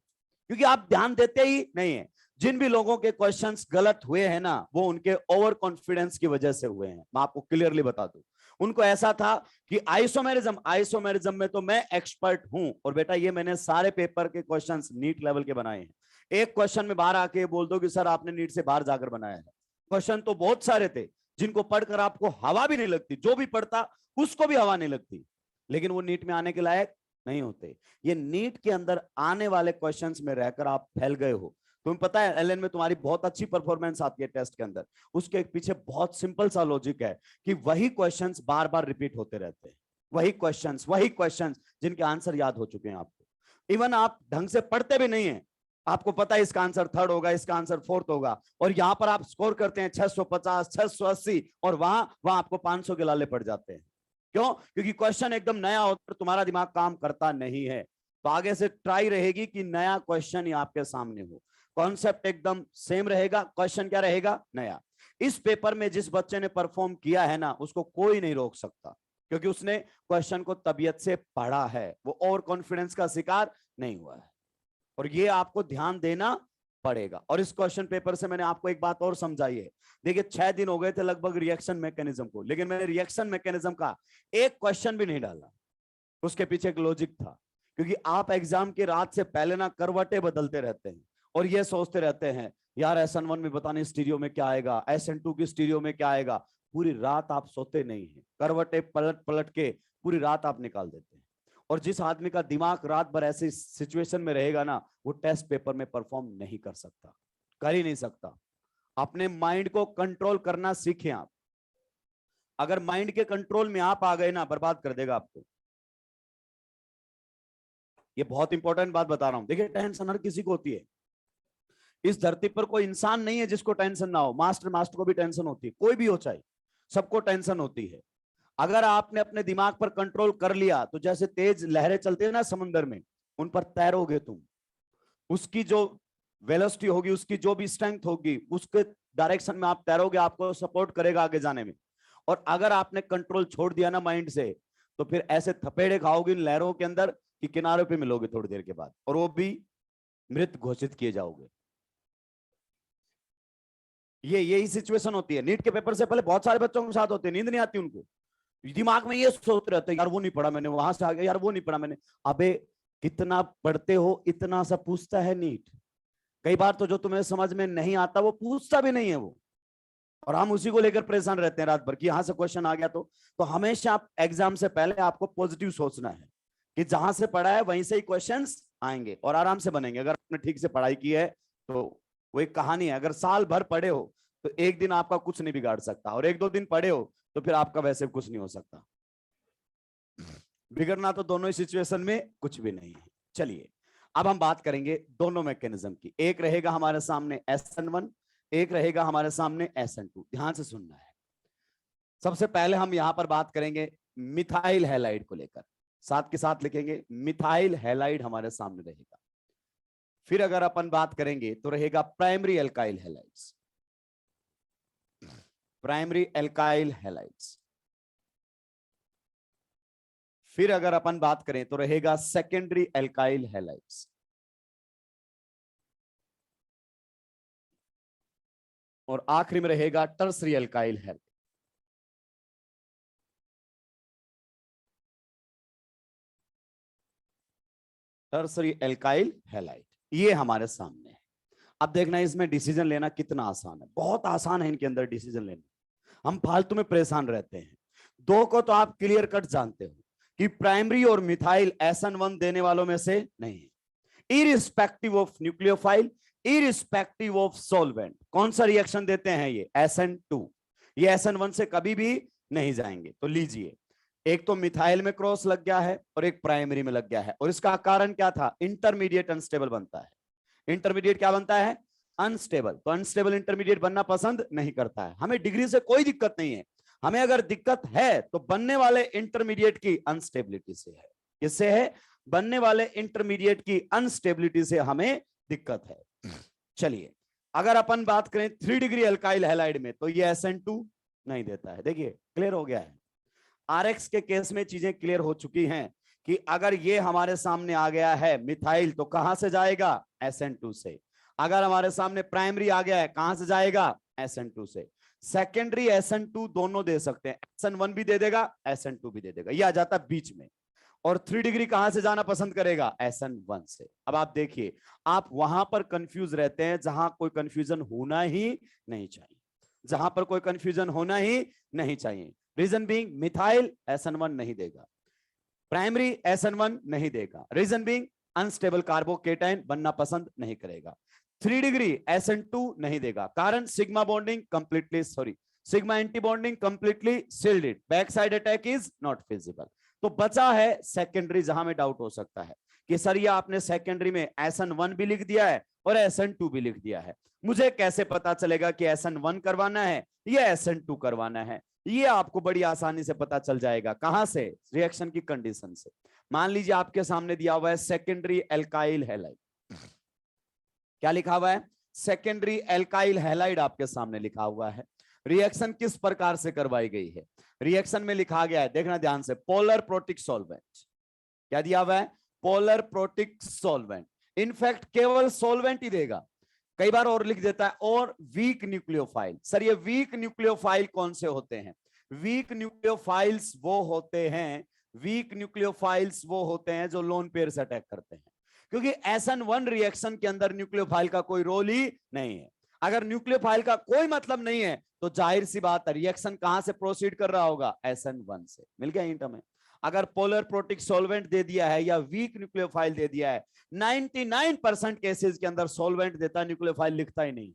क्योंकि आप ध्यान देते ही नहीं है। जिन भी लोगों के क्वेश्चंस गलत हुए हैं ना, वो उनके ओवर कॉन्फिडेंस की वजह से हुए हैं। मैं आपको क्लियरली बता दूं, उनको ऐसा था कि आइसोमेरिज्म में तो मैं एक्सपर्ट हूं, और बेटा ये मैंने सारे पेपर के क्वेश्चंस नीट लेवल के बनाए हैं। एक क्वेश्चन में बाहर आके बोल दो कि सर आपने नीट से बाहर जाकर बनाया है। क्वेश्चन तो बहुत सारे थे जिनको पढ़कर आपको हवा भी नहीं लगती, जो भी पढ़ता उसको भी हवा नहीं लगती, लेकिन वो नीट में आने के लायक नहीं होते। ये नीट के अंदर आने वाले क्वेश्चंस में रहकर आप फैल गए हो। तुम्हें पता है एलएन में तुम्हारी बहुत अच्छी परफॉर्मेंस आती है टेस्ट के अंदर, उसके पीछे बहुत सिंपल सा लॉजिक है कि वही क्वेश्चंस बार बार रिपीट होते रहते हैं। वही क्वेश्चंस जिनके आंसर याद हो चुके हैं आपको। इवन आप ढंग से पढ़ते भी नहीं है, आपको पता है इसका आंसर थर्ड होगा, इसका आंसर फोर्थ होगा, और यहां पर आप स्कोर करते हैं 650, 680, और वहां आपको 500 के लाले पड़ जाते हैं। क्यों? क्योंकि क्वेश्चन एकदम नया होता है, तुम्हारा दिमाग काम करता नहीं है। तो आगे से ट्राई रहेगी कि नया क्वेश्चन ही आपके सामने हो, कॉन्सेप्ट एकदम सेम रहेगा, क्वेश्चन क्या रहेगा? नया। इस पेपर में जिस बच्चे ने परफॉर्म किया है ना, उसको कोई नहीं रोक सकता, क्योंकि उसने क्वेश्चन को तबीयत से पढ़ा है, वो ओवर कॉन्फिडेंस का शिकार नहीं हुआ है। और ये आपको ध्यान देना पड़ेगा। और इस क्वेश्चन पेपर से मैंने आपको एक बात और समझाई है। देखिए 6 दिन हो गए थे लगभग रिएक्शन मैकेनिज्म को, लेकिन मैंने रिएक्शन मैकेनिज्म का एक क्वेश्चन भी नहीं डाला। उसके पीछे एक लॉजिक था, क्योंकि आप एग्जाम की रात से पहले ना करवटें बदलते रहते हैं और ये सोचते रहते हैं यार SN1 में बताने स्टीरियो में क्या आएगा, SN2 की स्टीरियो में क्या आएगा। पूरी रात आप सोते नहीं है, करवटें पलट पलट के पूरी रात आप निकाल देते हैं। और जिस आदमी का दिमाग रात भर ऐसी सिचुएशन में रहेगा ना, वो टेस्ट पेपर में परफॉर्म नहीं कर सकता, कर ही नहीं सकता। अपने माइंड को कंट्रोल करना सीखें आप। अगर माइंड के कंट्रोल में आप आ गए ना, बर्बाद कर देगा आपको। ये बहुत इंपॉर्टेंट बात बता रहा हूं। देखिए, टेंशन हर किसी को होती है। इस धरती पर कोई इंसान नहीं है जिसको टेंशन ना हो। मास्टर को भी टेंशन होती है, कोई भी हो चाहे, सबको टेंशन होती है। अगर आपने अपने दिमाग पर कंट्रोल कर लिया तो जैसे तेज लहरें चलती है ना समंदर में, उन पर तैरोगे तुम। उसकी जो वेलोसिटी होगी, उसकी जो भी स्ट्रेंथ होगी, उसके डायरेक्शन में आप तैरोगे, आपको सपोर्ट करेगा आगे जाने में। और अगर आपने कंट्रोल छोड़ दिया ना माइंड से, तो फिर ऐसे थपेड़े खाओगे इन लहरों के अंदर कि किनारे पे मिलोगे थोड़ी देर के बाद, और वो भी मृत घोषित किए जाओगे। यही सिचुएशन होती है। नीट के पेपर से पहले बहुत सारे बच्चों के साथ होते हैं, नींद नहीं आती उनको, दिमाग में ये सोच रहते हैं, यार वो नहीं पढ़ा मैंने, वहां से आ गया, यार वो नहीं पढ़ा मैंने। अबे कितना पढ़ते हो, इतना सा पूछता है नीट। कई बार तो जो तुम्हें समझ में नहीं आता वो पूछता भी नहीं है वो, और हम उसी को लेकर परेशान रहते हैं रात भर कि यहां से क्वेश्चन आ गया। तो हमेशा आप एग्जाम से पहले आपको पॉजिटिव सोचना है कि जहां से पढ़ा है वहीं से ही क्वेश्चंस आएंगे और आराम से बनेंगे। अगर आपने ठीक से पढ़ाई की है तो वो एक कहानी है। अगर साल भर पढ़े हो तो एक दिन आपका कुछ नहीं बिगाड़ सकता, और एक दो दिन पढ़े हो तो फिर आपका वैसे कुछ नहीं हो सकता। बिगड़ना तो दोनों ही सिचुएशन में कुछ भी नहीं है। चलिए, अब हम बात करेंगे दोनों मैकेनिज्म की। एक रहेगा हमारे सामने SN1, एक रहेगा हमारे सामने SN2। ध्यान से सुनना है। सबसे पहले हम यहां पर बात करेंगे मिथाइल हैलाइड को लेकर, साथ के साथ लिखेंगे मिथाइल हैलाइड हमारे सामने रहेगा। फिर अगर अपन बात करेंगे तो रहेगा primary alkyl halides, primary alkyl halides. फिर अगर अपन बात करें तो रहेगा सेकेंडरी एल्काइल हैलाइड्स, और आखिरी में रहेगा tertiary alkyl halide. Tertiary alkyl halide ये हमारे सामने है। अब देखना इसमें डिसीजन लेना कितना आसान है। बहुत आसान है इनके अंदर डिसीजन लेना। हम फालतू में परेशान रहते हैं। दो को तो आप क्लियर कट जानते हो कि प्राइमरी और मिथाइल SN1 देने वालों में से नहीं है। Irrespective of nucleophile, irrespective of solvent, कौन सा रिएक्शन देते हैं ये SN2। ये SN1 से कभी भी नहीं जाएंगे। तो लीजिए, एक तो मिथाइल में क्रॉस लग गया है और एक प्राइमरी में लग गया है, और इसका कारण क्या था, इंटरमीडिएट अनस्टेबल बनता है। इंटरमीडिएट क्या बनता है, अनस्टेबल। तो अनस्टेबल इंटरमीडिएट बनना पसंद नहीं करता है। हमें डिग्री से कोई दिक्कत नहीं है, हमें अगर दिक्कत है तो बनने वाले इंटरमीडिएट की अनस्टेबिलिटी से है। किससे है, बनने वाले इंटरमीडिएट की अनस्टेबिलिटी से हमें दिक्कत है। चलिए, अगर अपन बात करें 3 डिग्री एल्काइल हैलाइड में तो ये SN2 नहीं देता है। देखिए क्लियर हो गया है। RX के केस में चीजें क्लियर हो चुकी हैं कि अगर ये हमारे सामने आ गया है मिथाइल तो कहां से जाएगा, SN2 से। अगर हमारे सामने प्राइमरी आ गया है कहां से जाएगा, SN2 से। सेकेंडरी SN2 दोनों दे सकते हैं, SN1 भी दे देगा, SN2 भी दे देगा, ये आ जाता है बीच में। और 3 डिग्री कहां से जाना पसंद करेगा, SN1 से। अब आप देखिए, आप वहां पर कंफ्यूज रहते हैं जहां कोई कंफ्यूजन होना ही नहीं चाहिए, जहां पर कोई कंफ्यूजन होना ही नहीं चाहिए। रीजन बीइंग मिथाइल SN1 नहीं देगा, प्राइमरी SN1 नहीं देगा। रीजन बीइंग अनस्टेबल कार्बोकेटाइन बनना पसंद नहीं करेगा। 3 डिग्री SN2 नहीं देगा, कारण sigma bonding completely sigma anti bonding completely sealed it, back side attack is not feasible. तो बचा है सेकेंडरी, जहां में डाउट हो सकता है कि सर ये आपने सेकेंडरी में SN1 भी लिख दिया है और SN2 भी लिख दिया है, मुझे कैसे पता चलेगा कि SN1 करवाना है या SN2 करवाना है। ये आपको बड़ी आसानी से पता चल जाएगा। कहां से, रिएक्शन की कंडीशन से। मान लीजिए आपके सामने दिया हुआ है सेकेंडरी एल्काइल हैलाइड, क्या लिखा हुआ है, सेकेंडरी एल्काइल हैलाइड आपके सामने लिखा हुआ है। रिएक्शन किस प्रकार से करवाई गई है, रिएक्शन में लिखा गया है, देखना ध्यान से, पोलर प्रोटिक सॉल्वेंट। क्या दिया हुआ है, पोलर प्रोटिक सॉल्वेंट। इनफैक्ट केवल सॉल्वेंट ही देगा, कई बार और लिख देता है, और वीक न्यूक्लियोफाइल। सर ये वीक न्यूक्लियोफाइल कौन से होते हैं, वीक न्यूक्लियोफाइल्स वो होते हैं, वीक न्यूक्लियोफाइल्स वो होते हैं जो लोन पेयर से अटैक करते हैं। क्योंकि SN1 रिएक्शन के अंदर न्यूक्लियोफाइल का कोई रोल ही नहीं है। अगर न्यूक्लियोफाइल का कोई मतलब नहीं है तो जाहिर सी बात है रिएक्शन कहां से प्रोसीड कर रहा होगा, SN1 से। मिल गया हिंट हमें। अगर पोलर प्रोटिक सॉल्वेंट दे दिया है या वीक न्यूक्लियोफाइल दे दिया है, 99% केसेस के अंदर सॉल्वेंट देता है, न्यूक्लियोफाइल लिखता ही नहीं,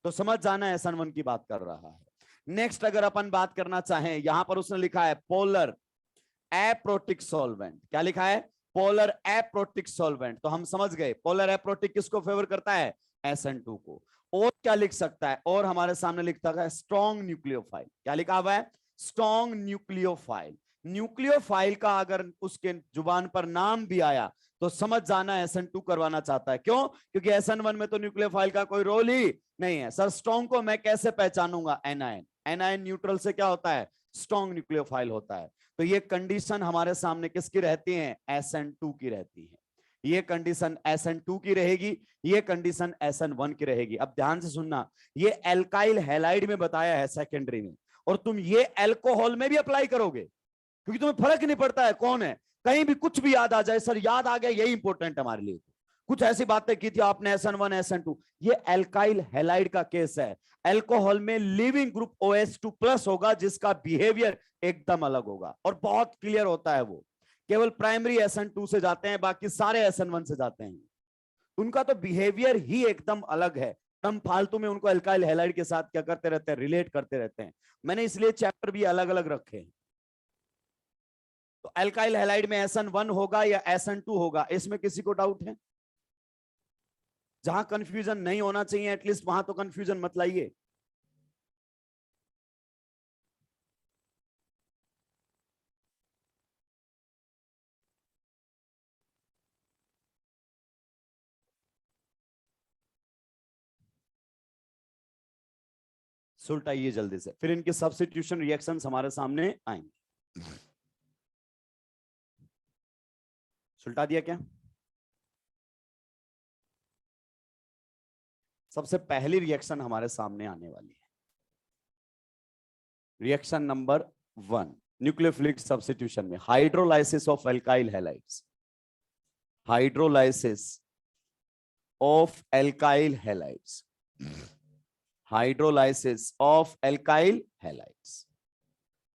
तो समझ जाना SN1 की बात कर रहा है। नेक्स्ट अगर अपन बात करना चाहें, यहां पर उसने लिखा है पोलर एप्रोटिक सॉल्वेंट। क्या लिखा है? Polar aprotic solvent. तो हम समझ गए पोलर एप्रोटिक किसको फेवर करता है? SN2 को। और क्या लिख सकता है? और हमारे सामने लिखता है स्ट्रॉन्ग न्यूक्लियोफाइल। क्या लिखा हुआ है? Strong nucleophile. न्यूक्लियोफाइल का अगर उसके जुबान पर नाम भी आया तो समझ जाना SN2 करवाना चाहता है। क्यों? क्योंकि SN1 में तो न्यूक्लियोफाइल का कोई रोल ही नहीं है। सर स्ट्रॉन्ग को मैं कैसे पहचानूंगा? एनायन। एनायन न्यूट्रल से क्या होता है? स्ट्रॉन्ग न्यूक्लियोफाइल होता है। तो ये कंडीशन हमारे सामने किसकी रहती है? SN2 की रहती है। ये कंडीशन SN2 की रहेगी, ये कंडीशन SN1 की रहेगी। अब ध्यान से सुनना, ये एल्काइल हैलाइड में बताया है सेकेंडरी में, और तुम ये अल्कोहल में भी अप्लाई करोगे, क्योंकि तुम्हें फर्क नहीं पड़ता है कौन है, कहीं भी कुछ भी याद आ जाए, सर याद आ गया, यही इंपॉर्टेंट हमारे लिए। कुछ ऐसी बातें की थी आपने SN1 SN2, ये एल्काइल हैलाइड का केस है। अल्कोहल में लिविंग ग्रुप OH2+ होगा, जिसका बिहेवियर एकदम अलग होगा और बहुत क्लियर होता है। वो केवल प्राइमरी SN2 से जाते हैं, बाकी सारे SN1 से जाते हैं। उनका तो बिहेवियर ही एकदम अलग है। हम फालतू में उनको अल्काइल हैलाइड के साथ क्या करते रहते हैं? रिलेट करते रहते हैं। मैंने इसलिए चैप्टर भी अलग अलग रखे हैं। तो अल्काइल हैलाइड में SN1 होगा या SN2 होगा, इसमें किसी को डाउट है? जहां कंफ्यूजन नहीं होना चाहिए एटलीस्ट वहां तो कंफ्यूजन मत लाइए। सुलटाइए जल्दी से, फिर इनके सब्स्टिट्यूशन रिएक्शंस हमारे सामने आएंगे। सुलटा दिया क्या? सबसे पहली रिएक्शन हमारे सामने आने वाली है, रिएक्शन नंबर 1 न्यूक्लियोफिलिक सब्स्टिट्यूशन में, hydrolysis of alkyl halides. Hydrolysis of alkyl halides. Hydrolysis of alkyl halides.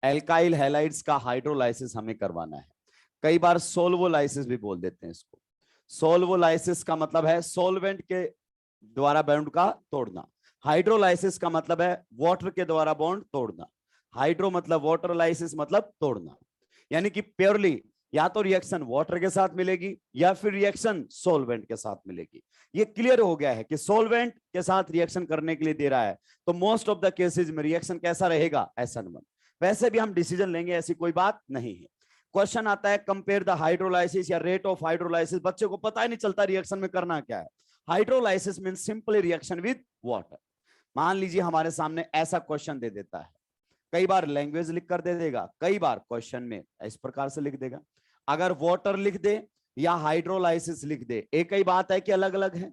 Alkyl halides का हाइड्रोलाइसिस हमें करवाना है। कई बार सोल्वोलाइसिस भी बोल देते हैं इसको। सोल्वोलाइसिस का मतलब है सोलवेंट के द्वारा बॉन्ड का तोड़ना। हाइड्रोलाइसिस का मतलब है वाटर के द्वारा बॉन्ड तोड़ना। हाइड्रो मतलब वाटर, लाइसिस मतलब तोड़ना। यानी कि प्योरली या तो रिएक्शन वाटर के साथ मिलेगी या फिर रिएक्शन सोलवेंट के साथ मिलेगी। ये क्लियर हो गया है कि सोलवेंट के साथ रिएक्शन करने के लिए दे रहा है, तो मोस्ट ऑफ द केसेस में रिएक्शन कैसा रहेगा? SN1। वैसे भी हम डिसीजन लेंगे, ऐसी कोई बात नहीं है। क्वेश्चन आता है कंपेयर द हाइड्रोलाइसिस या रेट ऑफ हाइड्रोलाइसिस। बच्चे को पता ही नहीं चलता रिएक्शन में करना क्या है। Hydrolysis means simply reaction with water. मान लीजिए हमारे सामने ऐसा क्वेश्चन दे देता है, कई बार लैंग्वेज लिख कर दे देगा, कई बार क्वेश्चन में इस प्रकार से लिख देगा। अगर वाटर लिख दे या हाइड्रोलाइसिस लिख दे, एक ही बात है कि अलग अलग है।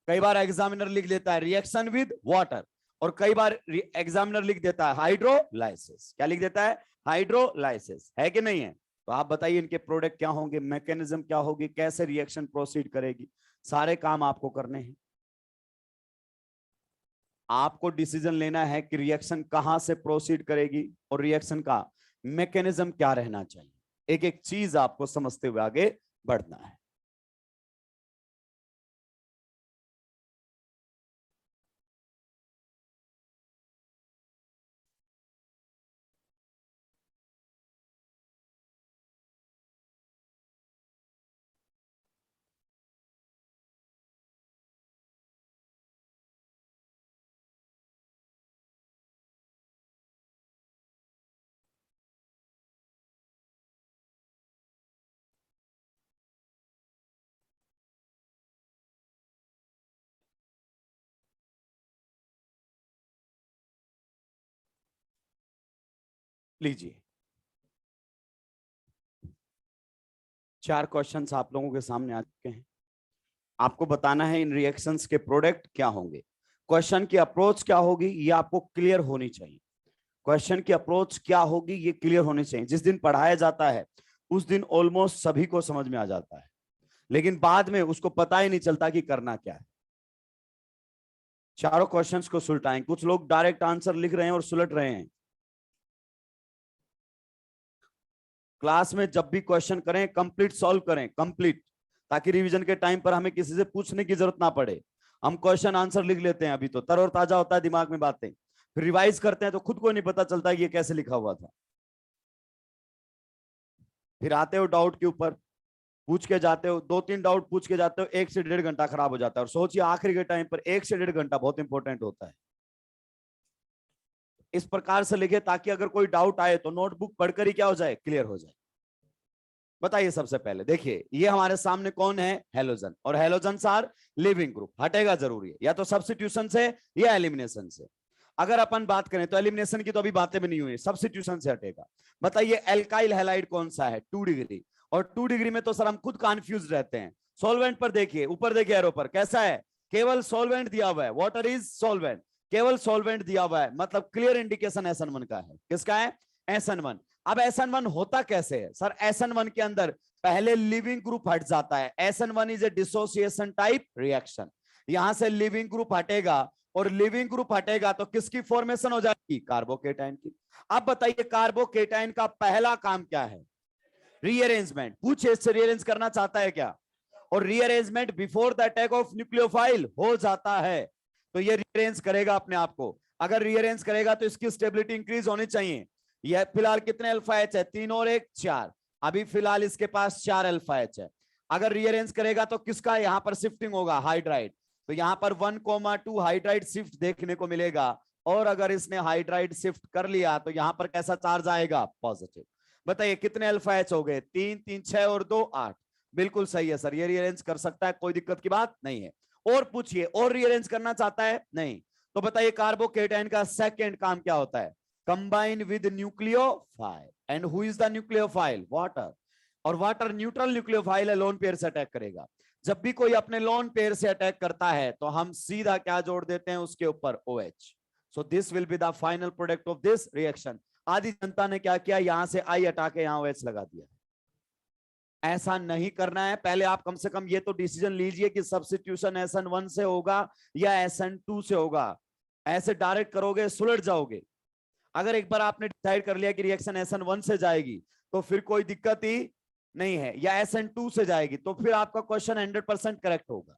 कई बार एग्जामिनर लिख देता है रिएक्शन विद वाटर, और कई बार एग्जामिनर लिख देता है हाइड्रोलाइसिस। क्या लिख देता है? हाइड्रोलाइसिस। है कि नहीं है? तो आप बताइए इनके प्रोडक्ट क्या होंगे, मैकेनिज्म क्या होगी, कैसे रिएक्शन प्रोसीड करेगी, सारे काम आपको करने हैं। आपको डिसीजन लेना है कि रिएक्शन कहां से प्रोसीड करेगी और रिएक्शन का मैकेनिज्म क्या रहना चाहिए। एक एक चीज आपको समझते हुए आगे बढ़ना है। लीजिए, 4 क्वेश्चंस आप लोगों के सामने आ चुके हैं। आपको बताना है इन रिएक्शंस के प्रोडक्ट क्या होंगे। क्वेश्चन की अप्रोच क्या होगी ये आपको क्लियर होनी चाहिए। क्वेश्चन की अप्रोच क्या होगी ये क्लियर होनी चाहिए। जिस दिन पढ़ाया जाता है उस दिन ऑलमोस्ट सभी को समझ में आ जाता है, लेकिन बाद में उसको पता ही नहीं चलता कि करना क्या है। चारों क्वेश्चंस को सुलटाएं। कुछ लोग डायरेक्ट आंसर लिख रहे हैं और सुलट रहे हैं। क्लास में जब भी क्वेश्चन करें कंप्लीट सॉल्व करें, कंप्लीट, ताकि रिवीजन के टाइम पर हमें किसी से पूछने की जरूरत ना पड़े। हम क्वेश्चन आंसर लिख लेते हैं, अभी तो तरोताजा होता है दिमाग में बातें। फिर रिवाइज करते हैं तो खुद को नहीं पता चलता ये कैसे लिखा हुआ था। फिर आते हो डाउट के ऊपर, पूछ के जाते हो, 2-3 डाउट पूछ के जाते हो, 1 से 1.5 घंटा खराब हो जाता है। और सोचिए आखिरी के टाइम पर 1 से 1.5 घंटा बहुत इंपॉर्टेंट होता है। इस प्रकार से लिखे ताकि अगर कोई डाउट आए तो नोटबुक पढ़कर ही क्या हो जाए, क्लियर हो जाए। बताइए सबसे पहले देखिए, ये हमारे सामने कौन है, हेलोजन, और हेलोजन आर लिविंग ग्रुप, हटेगा जरूरी है या तो सब्स्टिट्यूशन से या एलिमिनेशन से। अगर अपन बात करें तो एलिमिनेशन की तो अभी बातें भी नहीं हुई, सब्स्टिट्यूशन से हटेगा। बताइए एल्काइल हैलाइड कौन सा है, 2 डिग्री, और 2 डिग्री में तो सर हम खुद कंफ्यूज रहते हैं। सॉल्वेंट पर देखिए, ऊपर देखिए एरो पर कैसा है, केवल सॉल्वेंट दिया हुआ है, वाटर इज सॉल्वेंट, केवल सॉल्वेंट दिया हुआ है, मतलब क्लियर इंडिकेशन SN1 का है। किसका है, SN1। अब SN1 होता कैसे है सर, SN1 के अंदर पहले लिविंग ग्रुप हट जाता है। SN1 is a dissociation type reaction. यहां से लिविंग ग्रुप हटेगा, और लिविंग ग्रुप हटेगा तो किसकी फॉर्मेशन हो जाएगी, कार्बोकेटाइन की। अब बताइए कार्बोकेटाइन का पहला काम क्या है, रीअरेंजमेंट। पूछे इससे रीअरेंज करना चाहता है क्या, और rearrangement before the attack of nucleophile हो जाता है, तो ये रीअरेंज करेगा अपने आप को। अगर रीअरेंज करेगा तो इसकी स्टेबिलिटी इंक्रीज होनी चाहिए। यह फिलहाल कितने अल्फा एच है, 3 और 1 4, अभी फिलहाल इसके पास 4 अल्फा एच है। अगर रीअरेंज करेगा तो किसका यहां पर शिफ्टिंग होगा, हाइड्राइड, तो यहां पर 1,2 हाइड्राइड शिफ्ट देखने को मिलेगा। और अगर इसने हाइड्राइड शिफ्ट कर लिया तो यहां पर कैसा चार्ज आएगा, पॉजिटिव। बताइए कितने अल्फा एच हो गए, 3 3 6 और 2 8, बिल्कुल सही है सर, ये रीअरेंज कर सकता है, कोई दिक्कत की बात नहीं है। और पूछिए, और रीअरेंज करना चाहता है, नहीं, तो बताइए कार्बोकेटाइन का सेकंड काम क्या होता है, combine with nucleophile, and who is the nucleophile, water, और वाटर न्यूट्रल न्यूक्लियोफाइल है, लोन पेयर से अटैक करेगा। जब भी कोई अपने लोन पेयर से अटैक करता है तो हम सीधा क्या जोड़ देते हैं उसके ऊपर, OH। So this will be the final product of this reaction. आधी जनता ने क्या किया, यहां से आई हटा के यहां OH लगा दिया। ऐसा नहीं करना है, पहले आप कम से कम ये तो डिसीजन लीजिए कि सब्स्टिट्यूशन SN1 से होगा या SN2 से होगा। ऐसे डायरेक्ट करोगे सुलझ जाओगे। अगर एक बार आपने डिसाइड कर लिया कि रिएक्शन SN1 से जाएगी तो फिर कोई दिक्कत ही नहीं है, या SN2 से जाएगी तो फिर आपका क्वेश्चन 100% करेक्ट होगा।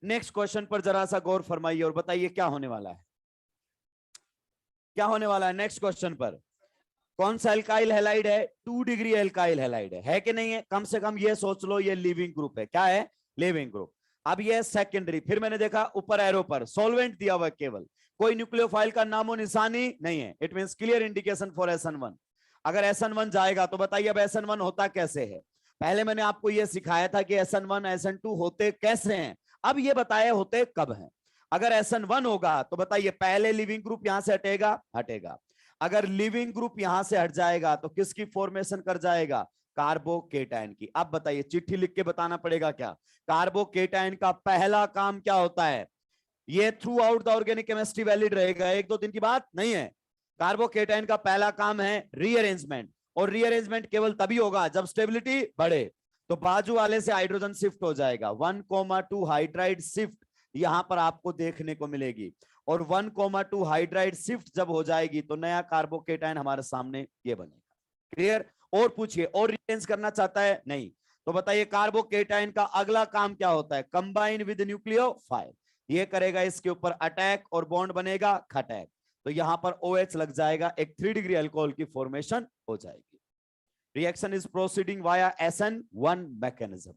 नेक्स्ट क्वेश्चन पर जरा सा गौर फरमाइए और बताइए क्या होने वाला है, क्या होने वाला है नेक्स्ट क्वेश्चन पर। कौन सा एल्काइल हैलाइड है, 2 डिग्री एल्काइल हैलाइड है कि नहीं है, कम से कम ये सोच लो ये लिविंग ग्रुप है, क्या है, लिविंग ग्रुप। अब ये सेकेंडरी, फिर मैंने देखा ऊपर एरो पर सॉल्वेंट दिया हुआ, केवल कोई न्यूक्लियोफाइल का नामो निशानी नहीं है, it means clear indication for SN1। अगर SN1 जाएगा तो बताइए अब SN1 होता कैसे है। पहले मैंने आपको यह सिखाया था कि SN1 SN2 होते कैसे हैं, अब ये बताए होते कब हैं। अगर SN1 होगा तो बताइए पहले लिविंग ग्रुप यहां से हटेगा, हटेगा। अगर लिविंग ग्रुप यहां से हट जाएगा तो किसकी फॉर्मेशन कर जाएगा, कार्बोकेटाइन की। अब बताइए चिट्ठी लिख के बताना पड़ेगा क्या, कार्बोकेटाइन का पहला काम क्या होता है, ये through out the organic chemistry valid रहेगा, 1-2 दिन की बात नहीं है। कार्बोकेटाइन का पहला काम है रीअरेंजमेंट, और रीअरेंजमेंट केवल तभी होगा जब स्टेबिलिटी बढ़े, तो बाजू वाले से हाइड्रोजन शिफ्ट हो जाएगा, 1,2 हाइड्राइड शिफ्ट यहां पर आपको देखने को मिलेगी। और 1,2 हाइड्राइड शिफ्ट जब हो जाएगी तो नया कार्बोकेटाइन हमारे सामने ये बनेगा। क्लियर। और पूछिए, और रीअरेंज करना चाहता है, नहीं, तो बताइए कार्बोकेटाइन का अगला काम क्या होता है, कंबाइन विद न्यूक्लियोफाइल, ये करेगा इसके ऊपर अटैक और बॉन्ड बनेगा खटैक, तो यहां पर OH लग जाएगा, एक 3 डिग्री अल्कोहल की फॉर्मेशन हो जाएगी। Reaction is proceeding via SN1 mechanism.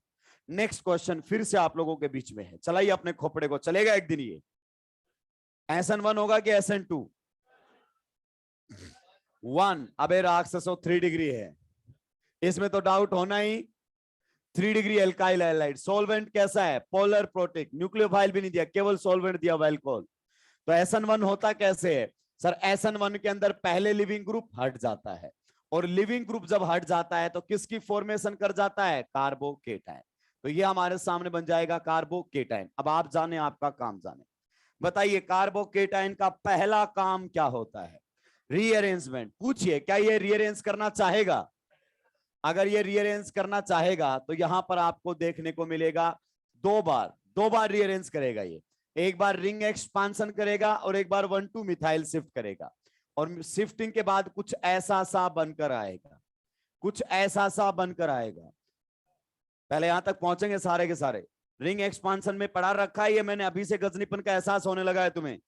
Next question फिर से आप लोगों के बीच में है, चलाइए अपने खोपड़े को, चलेगा एक दिन ये। SN1 होगा कि SN2, 1, अबे राक्षसो 3 डिग्री है, इसमें तो डाउट होना ही। 3 डिग्री एल्काइल हैलाइड, सॉल्वेंट कैसा है, पोलर प्रोटिक, न्यूक्लियोफाइल भी नहीं दिया, केवल सॉल्वेंट दिया हुआ अल्कोहल। तो SN1 होता कैसे है सर, SN1 के अंदर पहले लिविंग ग्रुप हट जाता है, और लिविंग ग्रुप जब हट जाता है तो किसकी फॉर्मेशन कर जाता है, कार्बोकेटाइन। तो ये हमारे सामने बन जाएगा कार्बोकेटाइन। अब आप जाने, आपका काम जाने, बताइए कार्बोकेटाइन का पहला काम क्या होता है, रीअरेंजमेंट। पूछिए क्या ये रीअरेंज करना चाहेगा, अगर ये रीअरेंज करना चाहेगा तो यहां पर आपको देखने को मिलेगा 2 बार रीअरेंज करेगा ये, एक बार रिंग एक्सपांशन करेगा और एक बार 1,2 मिथाइल शिफ्ट करेगा, और शिफ्टिंग के बाद कुछ ऐसा सा बनकर आएगा, कुछ ऐसा सा बनकर आएगा। पहले यहां तक पहुंचेंगे सारे के सारे। रिंग एक्सपांशन में पढ़ा रखा है ये मैंने, अभी से गजनीपन का एहसास होने लगा है तुम्हें।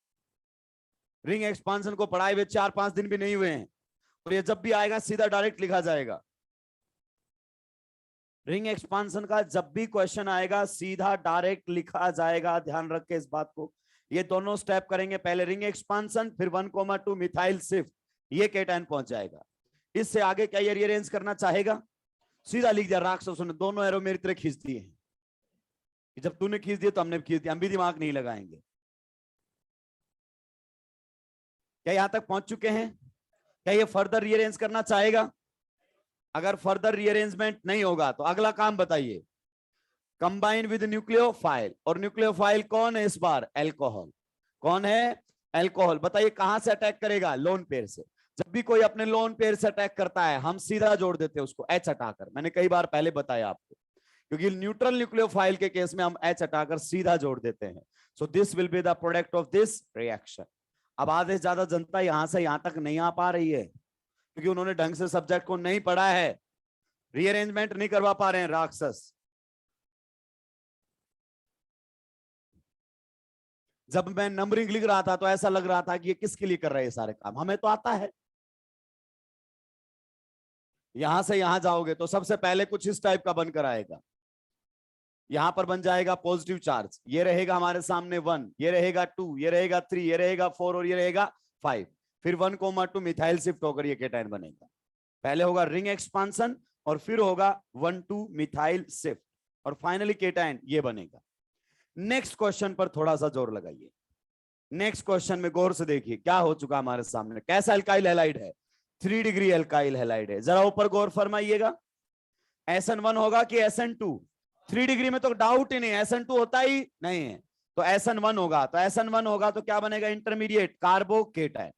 रिंग एक्सपांशन को पढ़ाए हुए 4-5 दिन भी नहीं हुए हैं, और ये जब भी आएगा सीधा डायरेक्ट लिखा जाएगा। रिंग एक्सपांशन का जब भी क्वेश्चन आएगा सीधा डायरेक्ट लिखा जाएगा, ध्यान रख के इस बात को। ये दोनों स्टेप करेंगे, पहले रिंग एक्सपांशन, फिर 1,2 मिथाइल शिफ्ट, ये केटायन पहुंच जाएगा। इससे आगे क्या ये रीअरेंज करना चाहेगा? सीधा लिख दिया, राक्षसों ने दोनों एरो मेरी तरह खींच दिए, जब तूने खींच दिया तो हमने खींच दिया, हम भी दिमाग नहीं लगाएंगे। क्या यहां तक पहुंच चुके हैं? क्या ये फर्दर रीअरेंज करना चाहेगा? अगर फर्दर रीअरेंजमेंट नहीं होगा तो अगला काम बताइए। कंबाइन विद न्यूक्लियोफाइल, और न्यूक्लियोफाइल कौन है इस बार? एल्कोहल। कौन है? एल्कोहल। बताइए कहां से अटैक करेगा? लोन पेयर से। जब भी कोई अपने लोन पेयर से अटैक करता है हम सीधा जोड़ देते हैं उसको एच हटाकर, मैंने कई बार पहले बताया आपको, क्योंकि न्यूट्रल न्यूक्लियोफाइल के केस में हम एच हटाकर सीधा जोड़ देते हैं। So this will be the product of this reaction. अब आधे से ज्यादा जनता यहां से यहां तक नहीं आ पा रही है क्योंकि उन्होंने ढंग से सब्जेक्ट को नहीं पढ़ा है, रीअरेंजमेंट नहीं करवा पा रहे हैं राक्षस। जब मैं नंबरिंग लिख रहा था तो ऐसा लग रहा था कि ये किसके लिए कर रहे हैं सारे काम, हमें तो आता है। यहां से यहां जाओगे तो सबसे पहले कुछ इस टाइप का बनकर आएगा, यहां पर बन जाएगा पॉजिटिव चार्ज, ये रहेगा हमारे सामने 1, ये रहेगा 2, ये रहेगा 3, ये रहेगा 4 और ये रहेगा 5। फिर 1,2 मिथाइल शिफ्ट होकर ये केटायन बनेगा। पहले होगा रिंग एक्सपांशन और फिर होगा 1,2 मिथाइल शिफ्ट और फाइनली केटायन ये बनेगा। नेक्स्ट क्वेश्चन पर थोड़ा सा जोर लगाइए। नेक्स्ट क्वेश्चन में गौर से देखिए क्या हो चुका हमारे सामने, कैसा अल्काइल हैलाइड है? 3 डिग्री अल्काइल हैलाइड है। जरा ऊपर गौर फरमाइएगा, SN1 होगा कि SN2? 3 डिग्री में तो डाउट ही नहीं, SN2 होता ही नहीं है, तो SN1 होगा। तो SN1 होगा तो क्या बनेगा? Intermediate carbocation.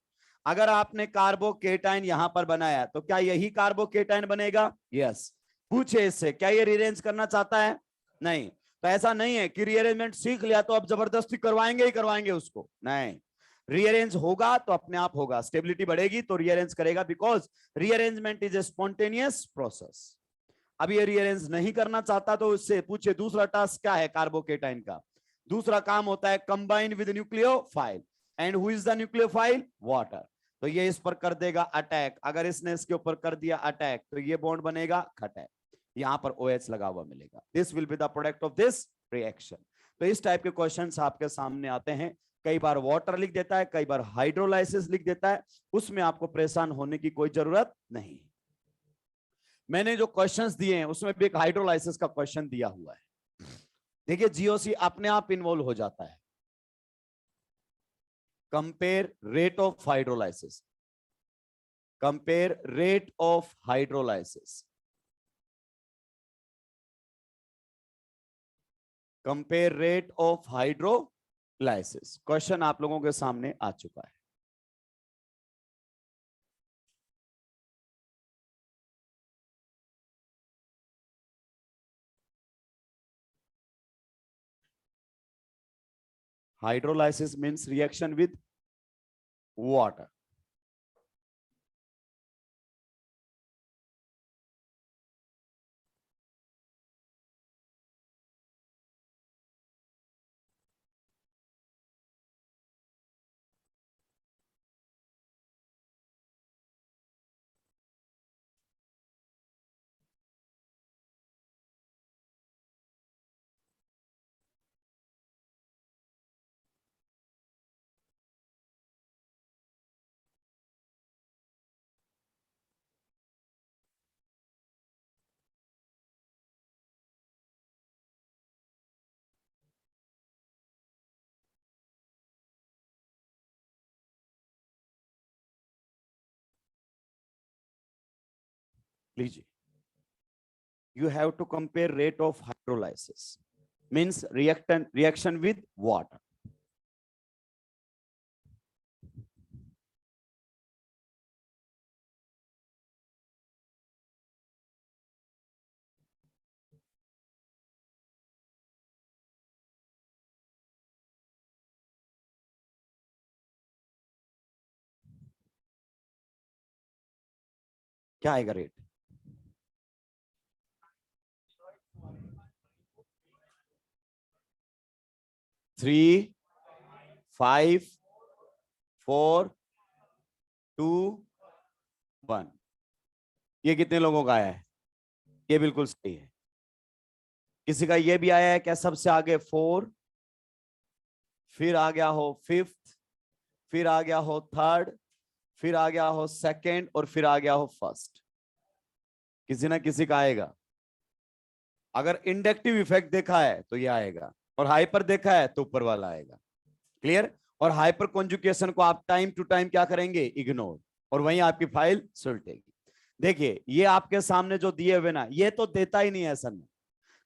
अगर आपने कार्बोकेटायन यहां पर बनाया तो क्या यही कार्बोकेटायन बनेगा? यस। पूछे इससे क्या ये रीअरेंज करना चाहता है? नहीं। तो ऐसा नहीं है कि रीअरेंजमेंट सीख लिया तो अब जबरदस्ती करवाएंगे ही करवाएंगे उसको, नहीं। रीअरेंज होगा तो अपने आप होगा, स्टेबिलिटी बढ़ेगी तो रीअरेंज करेगा, because rearrangement is a spontaneous process. अब ये रीअरेंज नहीं करना चाहता तो उससे पूछे दूसरा टास्क क्या है कार्बोकेटाइन का? दूसरा काम होता है combine with nucleophile, and who is the nucleophile? Water. तो ये इस पर कर देगा अटैक, अगर इसने इसके ऊपर कर दिया अटैक तो ये बॉन्ड बनेगा खटैक, यहां पर OH लगा हुआ मिलेगा। This will be the product of this reaction. तो इस टाइप के क्वेश्चंस आपके सामने आते हैं, कई बार वाटर लिख देता है, कई बार हाइड्रोलाइसिस लिख देता है, उसमें आपको परेशान होने की कोई जरूरत नहीं। मैंने जो क्वेश्चंस दिए हैं उसमें भी एक हाइड्रोलाइसिस का क्वेश्चन दिया हुआ है। देखिए GOC अपने आप इन्वॉल्व हो जाता है। Compare rate of hydrolysis, compare rate of hydrolysis, compare rate of hydrolysis, question आप लोगों के सामने आ चुका है। Hydrolysis means reaction with water. लीजिए, you have to compare rate of hydrolysis means reaction with water. क्या आएगा रेट? 3, 5, 4 2 1। ये कितने लोगों का आया है? ये बिल्कुल सही है। किसी का ये भी आया है क्या? सबसे आगे 4, फिर आ गया हो 5th, फिर आ गया हो 3rd, फिर आ गया हो 2nd, और फिर आ गया हो 1st। किसी ना किसी का आएगा। अगर इंडक्टिव इफेक्ट देखा है तो ये आएगा, और हाइपर देखा है तो ऊपर वाला आएगा। क्लियर? और हाइपर कॉन्जुगेशन को आप टाइम टू टाइम क्या करेंगे? इग्नोर, और वहीं आपकी फाइल सुलटेगी। देखिए ये आपके सामने जो दिए हुए ना, ये तो देता ही नहीं है असल में।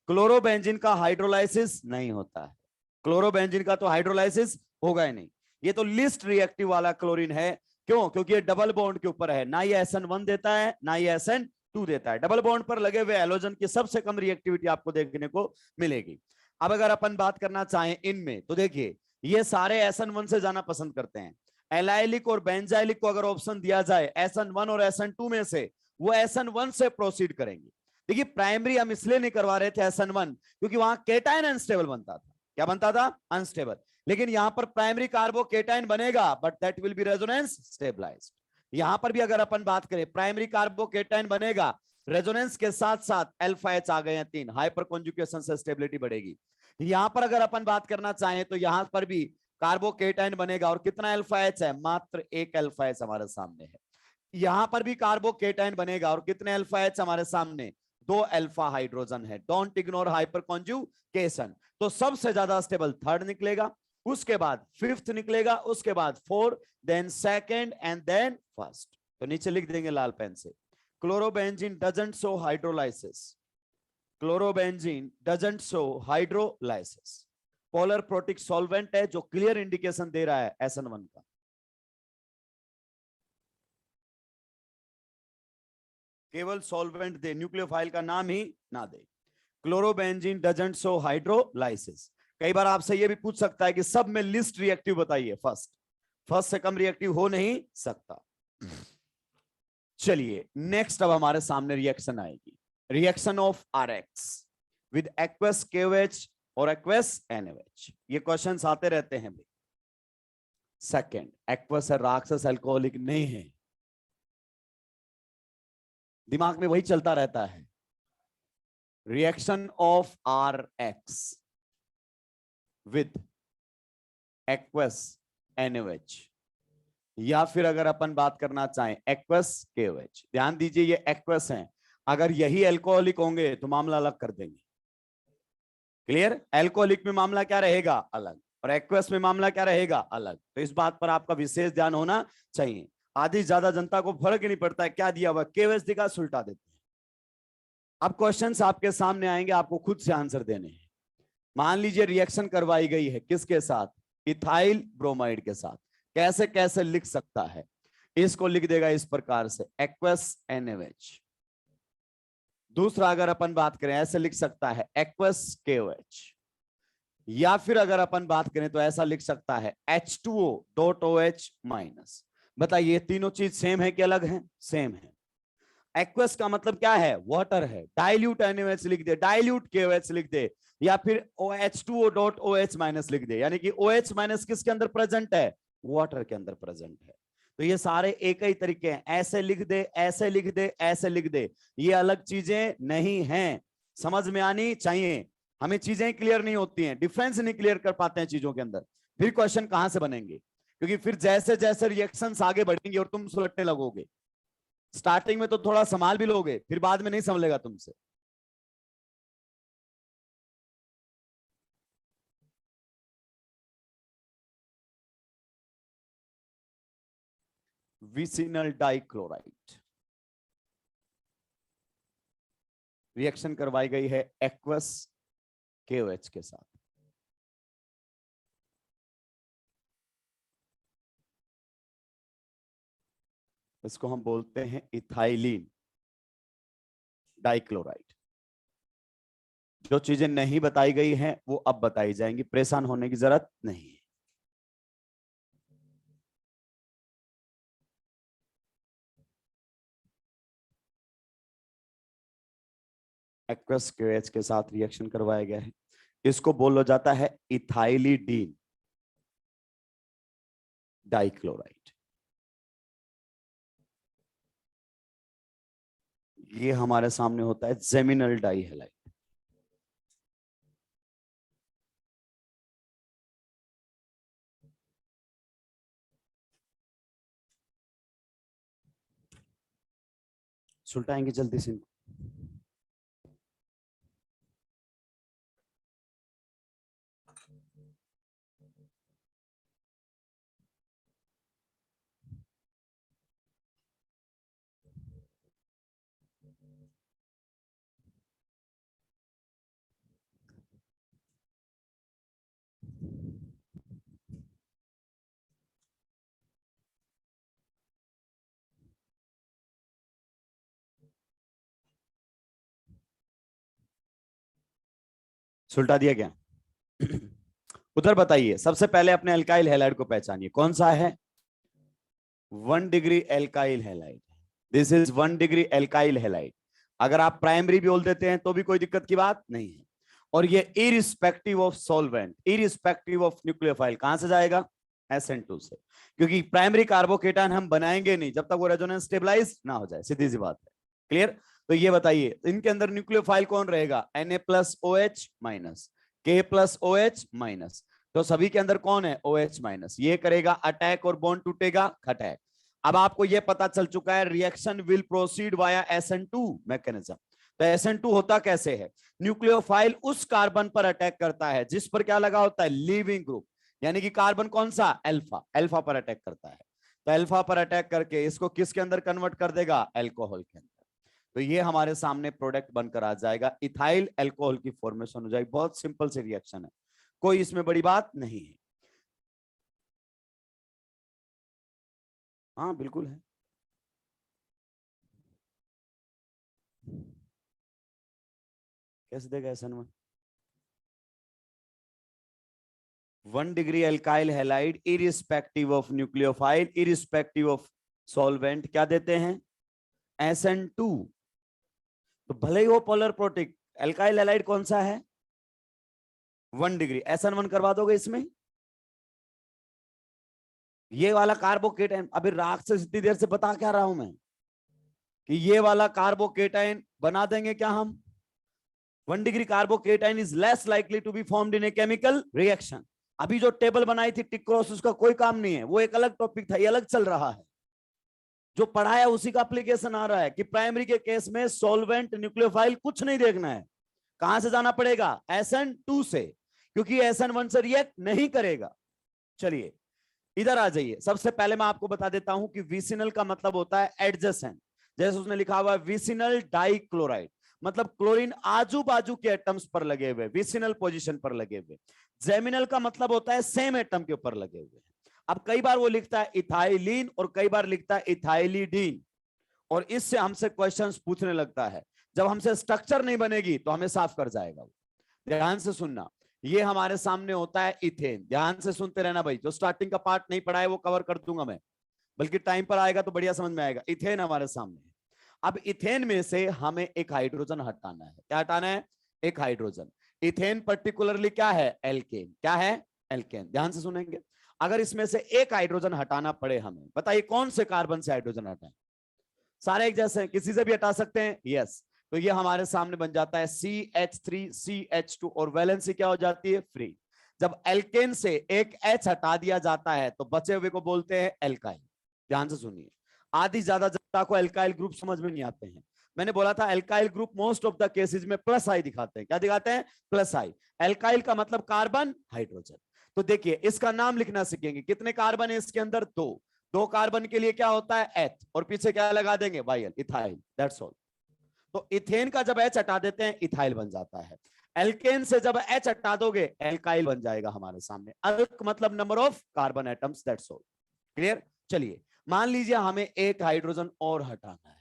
क्लोरोबेंजीन का हाइड्रोलाइसिस नहीं होता है। क्लोरोबेंजीन का तो हाइड्रोलाइसिस होगा ही नहीं। ये तो लिस्ट रिएक्टिव वाला क्लोरीन है। क्यों? क्योंकि ये डबल बॉन्ड के ऊपर है। ना ये SN1 देता है, ना ये SN2 देता है। डबल बॉन्ड पर लगे हुए हैलोजन की सबसे कम रिएक्टिविटी आपको देखने को मिलेगी। अब अगर अपन बात करना चाहें इनमें, तो देखिए ये सारे SN1 से जाना पसंद करते हैं। एलाइलिक और बेंजाइलिक को अगर ऑप्शन दिया जाए SN1 और SN2 में से, वो SN1 से प्रोसीड करेंगे। देखिए प्राइमरी हम इसलिए नहीं करवा रहे थे SN1, क्योंकि वहां केटाइन अनस्टेबल बनता था। क्या बनता था? अनस्टेबल। लेकिन यहां पर प्राइमरी कार्बो केटाइन बनेगा, but that will be resonance stabilized. यहां पर भी अगर अपन बात करें, प्राइमरी कार्बो केटाइन बनेगा, रेजोनेंस के साथ साथ अल्फा एच आ गए हैं 3, हाइपर कॉन्जुगेशन से स्टेबिलिटी बढ़ेगी। यहां पर अगर अपन बात करना चाहें तो यहां पर भी कार्बोकेटाइन बनेगा, और कितना अल्फा एच है? मात्र 1 अल्फा एच हमारे सामने है। यहां पर भी कार्बोकेटाइन बनेगा, और कितने अल्फा एच हमारे सामने? 2 अल्फा हाइड्रोजन है। Don't ignore hyper conjugation. तो सबसे ज्यादा स्टेबल 3rd निकलेगा, उसके बाद 5th निकलेगा, उसके बाद 4th, then 2nd and then 1st। तो नीचे लिख देंगे लाल पेन से, chlorobenzene doesn't show hydrolysis. Chlorobenzene doesn't show hydrolysis. Polar protic solvent है जो क्लियर इंडिकेशन दे रहा है SN1 का। केवल सॉल्वेंट दे, न्यूक्लियोफाइल का नाम ही ना दे। Chlorobenzene doesn't show hydrolysis. कई बार आपसे यह भी पूछ सकता है कि सब में लिस्ट रिएक्टिव बताइए। फर्स्ट से कम रिएक्टिव हो नहीं सकता। चलिए नेक्स्ट, अब हमारे सामने रिएक्शन आएगी, reaction of RX with aqueous KOH और एक्वस NaOH। ये क्वेश्चंस आते रहते हैं भाई। सेकंड, एक्वस है, राक्षस अल्कोहलिक नहीं है। दिमाग में वही चलता रहता है। Reaction of RX with aqueous NaOH, या फिर अगर अपन बात करना चाहें एक्वस KOH। ध्यान दीजिए ये एक्वस हैं, अगर यही अल्कोहलिक होंगे तो मामला अलग कर देंगे। क्लियर? अल्कोहलिक में मामला क्या रहेगा? अलग, और एक्वस में मामला क्या रहेगा? अलग। तो इस बात पर आपका विशेष ध्यान होना चाहिए। आधी ज्यादा जनता को फर्क ही नहीं पड़ता है क्या दिया हुआ, KOH दिखा सुलटा देते हैं। अब क्वेश्चंस आपके सामने आएंगे, आपको खुद से आंसर देने हैं। मान लीजिए रिएक्शन करवाई गई है किसके साथ? इथाइल ब्रोमाइड के साथ। कैसे कैसे लिख सकता है? इसको लिख देगा इस प्रकार से, एक्वस NaOH। दूसरा अगर अपन बात करें ऐसे लिख सकता है, एक्वस KOH। या फिर अगर अपन बात करें तो ऐसा लिख सकता है H2O.OH-। बताइए तीनों चीज सेम है कि अलग है? सेम है। एक्वस का मतलब क्या है? वाटर है। डाइल्यूट NaOH लिख दे, डाइल्यूट KOH लिख दे, या फिर H2O.OH- लिख दे। यानी कि OH- किसके अंदर प्रेजेंट है? वाटर के अंदर प्रेजेंट है। तो ये सारे एक ही तरीके हैं, ऐसे लिख दे, ऐसे लिख दे, ऐसे लिख दे, ये अलग चीजें नहीं हैं। समझ में आनी चाहिए। हमें चीजें क्लियर नहीं होती हैं, डिफरेंस नहीं क्लियर कर पाते हैं चीजों के अंदर, फिर क्वेश्चन कहां से बनेंगे? क्योंकि फिर जैसे जैसे रिएक्शंस आगे बढ़ेंगे और तुम सुलटने लगोगे। स्टार्टिंग में तो थोड़ा संभाल भी लोगे, फिर बाद में नहीं संभलेगा तुमसे। विसिनल डाइक्लोराइड रिएक्शन करवाई गई है एक्वस KOH के साथ। इसको हम बोलते हैं इथाइलिन डाइक्लोराइड। जो चीजें नहीं बताई गई हैं वो अब बताई जाएंगी, परेशान होने की जरूरत नहीं है। एक्वस KOH के साथ रिएक्शन करवाया गया है, इसको बोला जाता है इथाइलिडीन डाइक्लोराइड। ये हमारे सामने होता है जेमिनल डाई हैलाइड। सुलटाएंगे जल्दी से। सुलटा दिया क्या? उधर बताइए, सबसे पहले अपने अल्काइल हैलाइड को पहचानिए, कौन सा है? 1 degree alkyl halide. This is 1 degree alkyl halide. अगर आप प्राइमरी भी बोल देते हैं तो भी कोई दिक्कत की बात नहीं है। और ये irrespective of solvent, irrespective of nucleophile, कहां से जाएगा? SN2 से। क्योंकि प्राइमरी कार्बोकेटायन हम बनाएंगे नहीं जब तक वो रेजोनेंस स्टेबलाइज ना हो जाए, सीधी सी बात है। क्लियर? तो ये बताइए इनके अंदर न्यूक्लियोफाइल कौन रहेगा? Na+OH minus, K+OH-। तो सभी के अंदर कौन है? OH-। ये करेगा अटैक और बॉन्ड टूटेगा खटैक। अब आपको ये पता चल चुका है reaction will proceed via SN2 mechanism. तो SN2 होता कैसे है? न्यूक्लियोफाइल उस कार्बन पर अटैक करता है जिस पर क्या लगा होता है? लीविंग ग्रुप, यानी कि कार्बन कौन सा? अल्फा। अल्फा पर अटैक करता है। तो अल्फा पर अटैक करके इसको किसके अंदर कन्वर्ट कर देगा? अल्कोहल के अंदर। तो ये हमारे सामने प्रोडक्ट बनकर आ जाएगा, इथाइल अल्कोहल की फॉर्मेशन हो जाएगी। बहुत सिंपल सी रिएक्शन है, कोई इसमें बड़ी बात नहीं है। हाँ बिल्कुल है। कैसे देगा SN1? 1 degree alkyl halide irrespective of nucleophile, irrespective of solvent, क्या देते हैं? SN2। तो भले ही वो पोलर प्रोटिक, एल्काइल हैलाइड कौन सा है? 1 डिग्री। SN1 करवा दोगे इसमें? ये वाला कार्बोकेटाइन, अभी राख से इतनी देर से बता क्या रहा हूं मैं कि ये वाला कार्बोकेटाइन बना देंगे क्या हम? 1 degree carbocation is less likely to be formed in a chemical reaction. अभी जो टेबल बनाई थी टिक्रोस, उसका कोई काम नहीं है, वो एक अलग टॉपिक था, ये अलग चल रहा है। जो पढ़ाया उसी का एप्लीकेशन आ रहा है कि प्राइमरी के केस में सॉल्वेंट न्यूक्लियोफाइल कुछ नहीं देखना है। कहां से जाना पड़ेगा? SN2 से, क्योंकि SN1 से रिएक्ट नहीं करेगा। चलिए इधर आ जाइए। सबसे पहले मैं आपको बता देता हूं कि विसिनल का मतलब होता है एडजेसेंट। जैसे उसने लिखा हुआ है विसिनल डाइक्लोराइड, मतलब क्लोरीन आजू बाजू के एटम्स पर लगे हुए, विसिनल पोजीशन पर लगे हुए। जेमिनल का मतलब होता है सेम एटम के ऊपर लगे हुए। अब कई बार वो लिखता है इथाइलिन और कई बार लिखता है इथाइलिडीन, और इससे हमसे क्वेश्चंस पूछने लगता है। जब हमसे स्ट्रक्चर नहीं बनेगी तो हमें साफ कर जाएगा। ध्यान से सुनना, ये हमारे सामने होता है इथेन। ध्यान से सुनते रहना भाई, जो स्टार्टिंग का पार्ट नहीं पढ़ा है वो कवर कर दूंगा मैं, बल्कि टाइम पर आएगा तो बढ़िया समझ में आएगा। इथेन हमारे सामने है। अब इथेन में से हमें एक हाइड्रोजन हटाना है। क्या हटाना है? एक हाइड्रोजन। इथेन पर्टिकुलरली क्या है? एल्केन। क्या है? एल्केन। ध्यान से सुनेंगे। अगर इसमें से एक हाइड्रोजन हटाना पड़े हमें, बताइए कौन से कार्बन से हाइड्रोजन हटाएं? सारे एक जैसे हैं, किसी से भी हटा सकते हैं। यस। तो ये हमारे सामने बन जाता है CH3CH2 और वैलेंसी क्या हो जाती है? फ्री। जब एल्केन से एक H हटा दिया जाता है तो बचे हुए को बोलते हैं एल्काइल। ध्यान से सुनिए, आधी ज्यादा जनता को एल्काइल ग्रुप समझ में नहीं आते हैं। मैंने बोला था alkyl group most of the cases में प्लस आई दिखाते हैं। क्या दिखाते हैं? प्लस आई। एल्काइल का मतलब कार्बन, हाइड्रोजन। तो देखिए इसका नाम लिखना सीखेंगे। कितने कार्बन है इसके अंदर? दो। दो कार्बन के लिए क्या होता है? एथ, और पीछे क्या लगा देंगे? Y l, ethyl. That's all. तो इथेन का जब एच हटा देते हैं इथाइल बन जाता है। एल्केन से जब एच हटा दोगे एल्काइल बन जाएगा हमारे सामने। अल्क मतलब number of carbon atoms, that's all. Clear? चलिए मान लीजिए हमें एक हाइड्रोजन और हटाना है,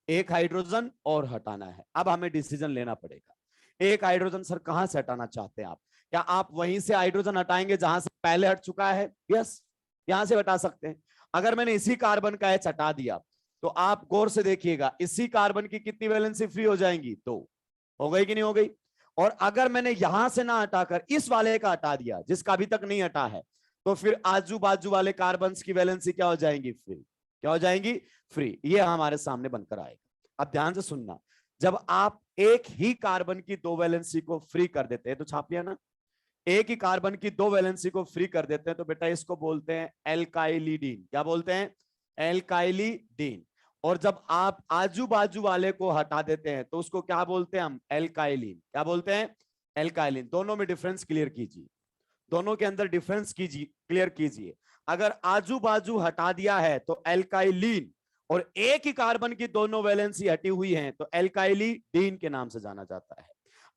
एक हाइड्रोजन और हटाना है। अब हमें डिसीजन लेना पड़ेगा। एक हाइड्रोजन सर कहां से हटाना चाहते हैं आप? क्या आप वहीं से हाइड्रोजन हटाएंगे जहां से पहले हट चुका है? यस, यहां से हटा सकते हैं। अगर मैंने इसी कार्बन का एच हटा दिया तो आप गौर से देखिएगा इसी कार्बन की कितनी वैलेंसी फ्री हो जाएंगी? दो। हो गई कि नहीं हो गई? और अगर मैंने यहां से ना हटाकर इस वाले का हटा दिया जिसका अभी तक नहीं हटा है, तो फिर आजू बाजू वाले कार्बन की वैलेंसी क्या हो जाएंगी? फ्री। क्या हो जाएंगी? फ्री। ये हमारे सामने बनकर आएगा। अब ध्यान से सुनना, जब आप एक ही कार्बन की दो वैलेंसी को फ्री कर देते हैं, तो छाप लिया ना, एक ही कार्बन की दो वैलेंसी को फ्री कर देते हैं तो बेटा इसको बोलते हैं एल्काइलिडीन। क्या बोलते हैं? एल्काइलिडीन। और जब आप आजू बाजू वाले को हटा देते हैं तो उसको क्या बोलते हैं हम? एल्काइलिन। क्या बोलते हैं? एल्काइलिन। दोनों में डिफरेंस क्लियर कीजिए, दोनों के अंदर डिफरेंस कीजिए, क्लियर कीजिए। अगर आजू बाजू हटा दिया है तो एल्काइलिन, और एक ही कार्बन की दोनों वैलेंसी हटी हुई है तो एल्काइलिडीन के नाम से जाना जाता है।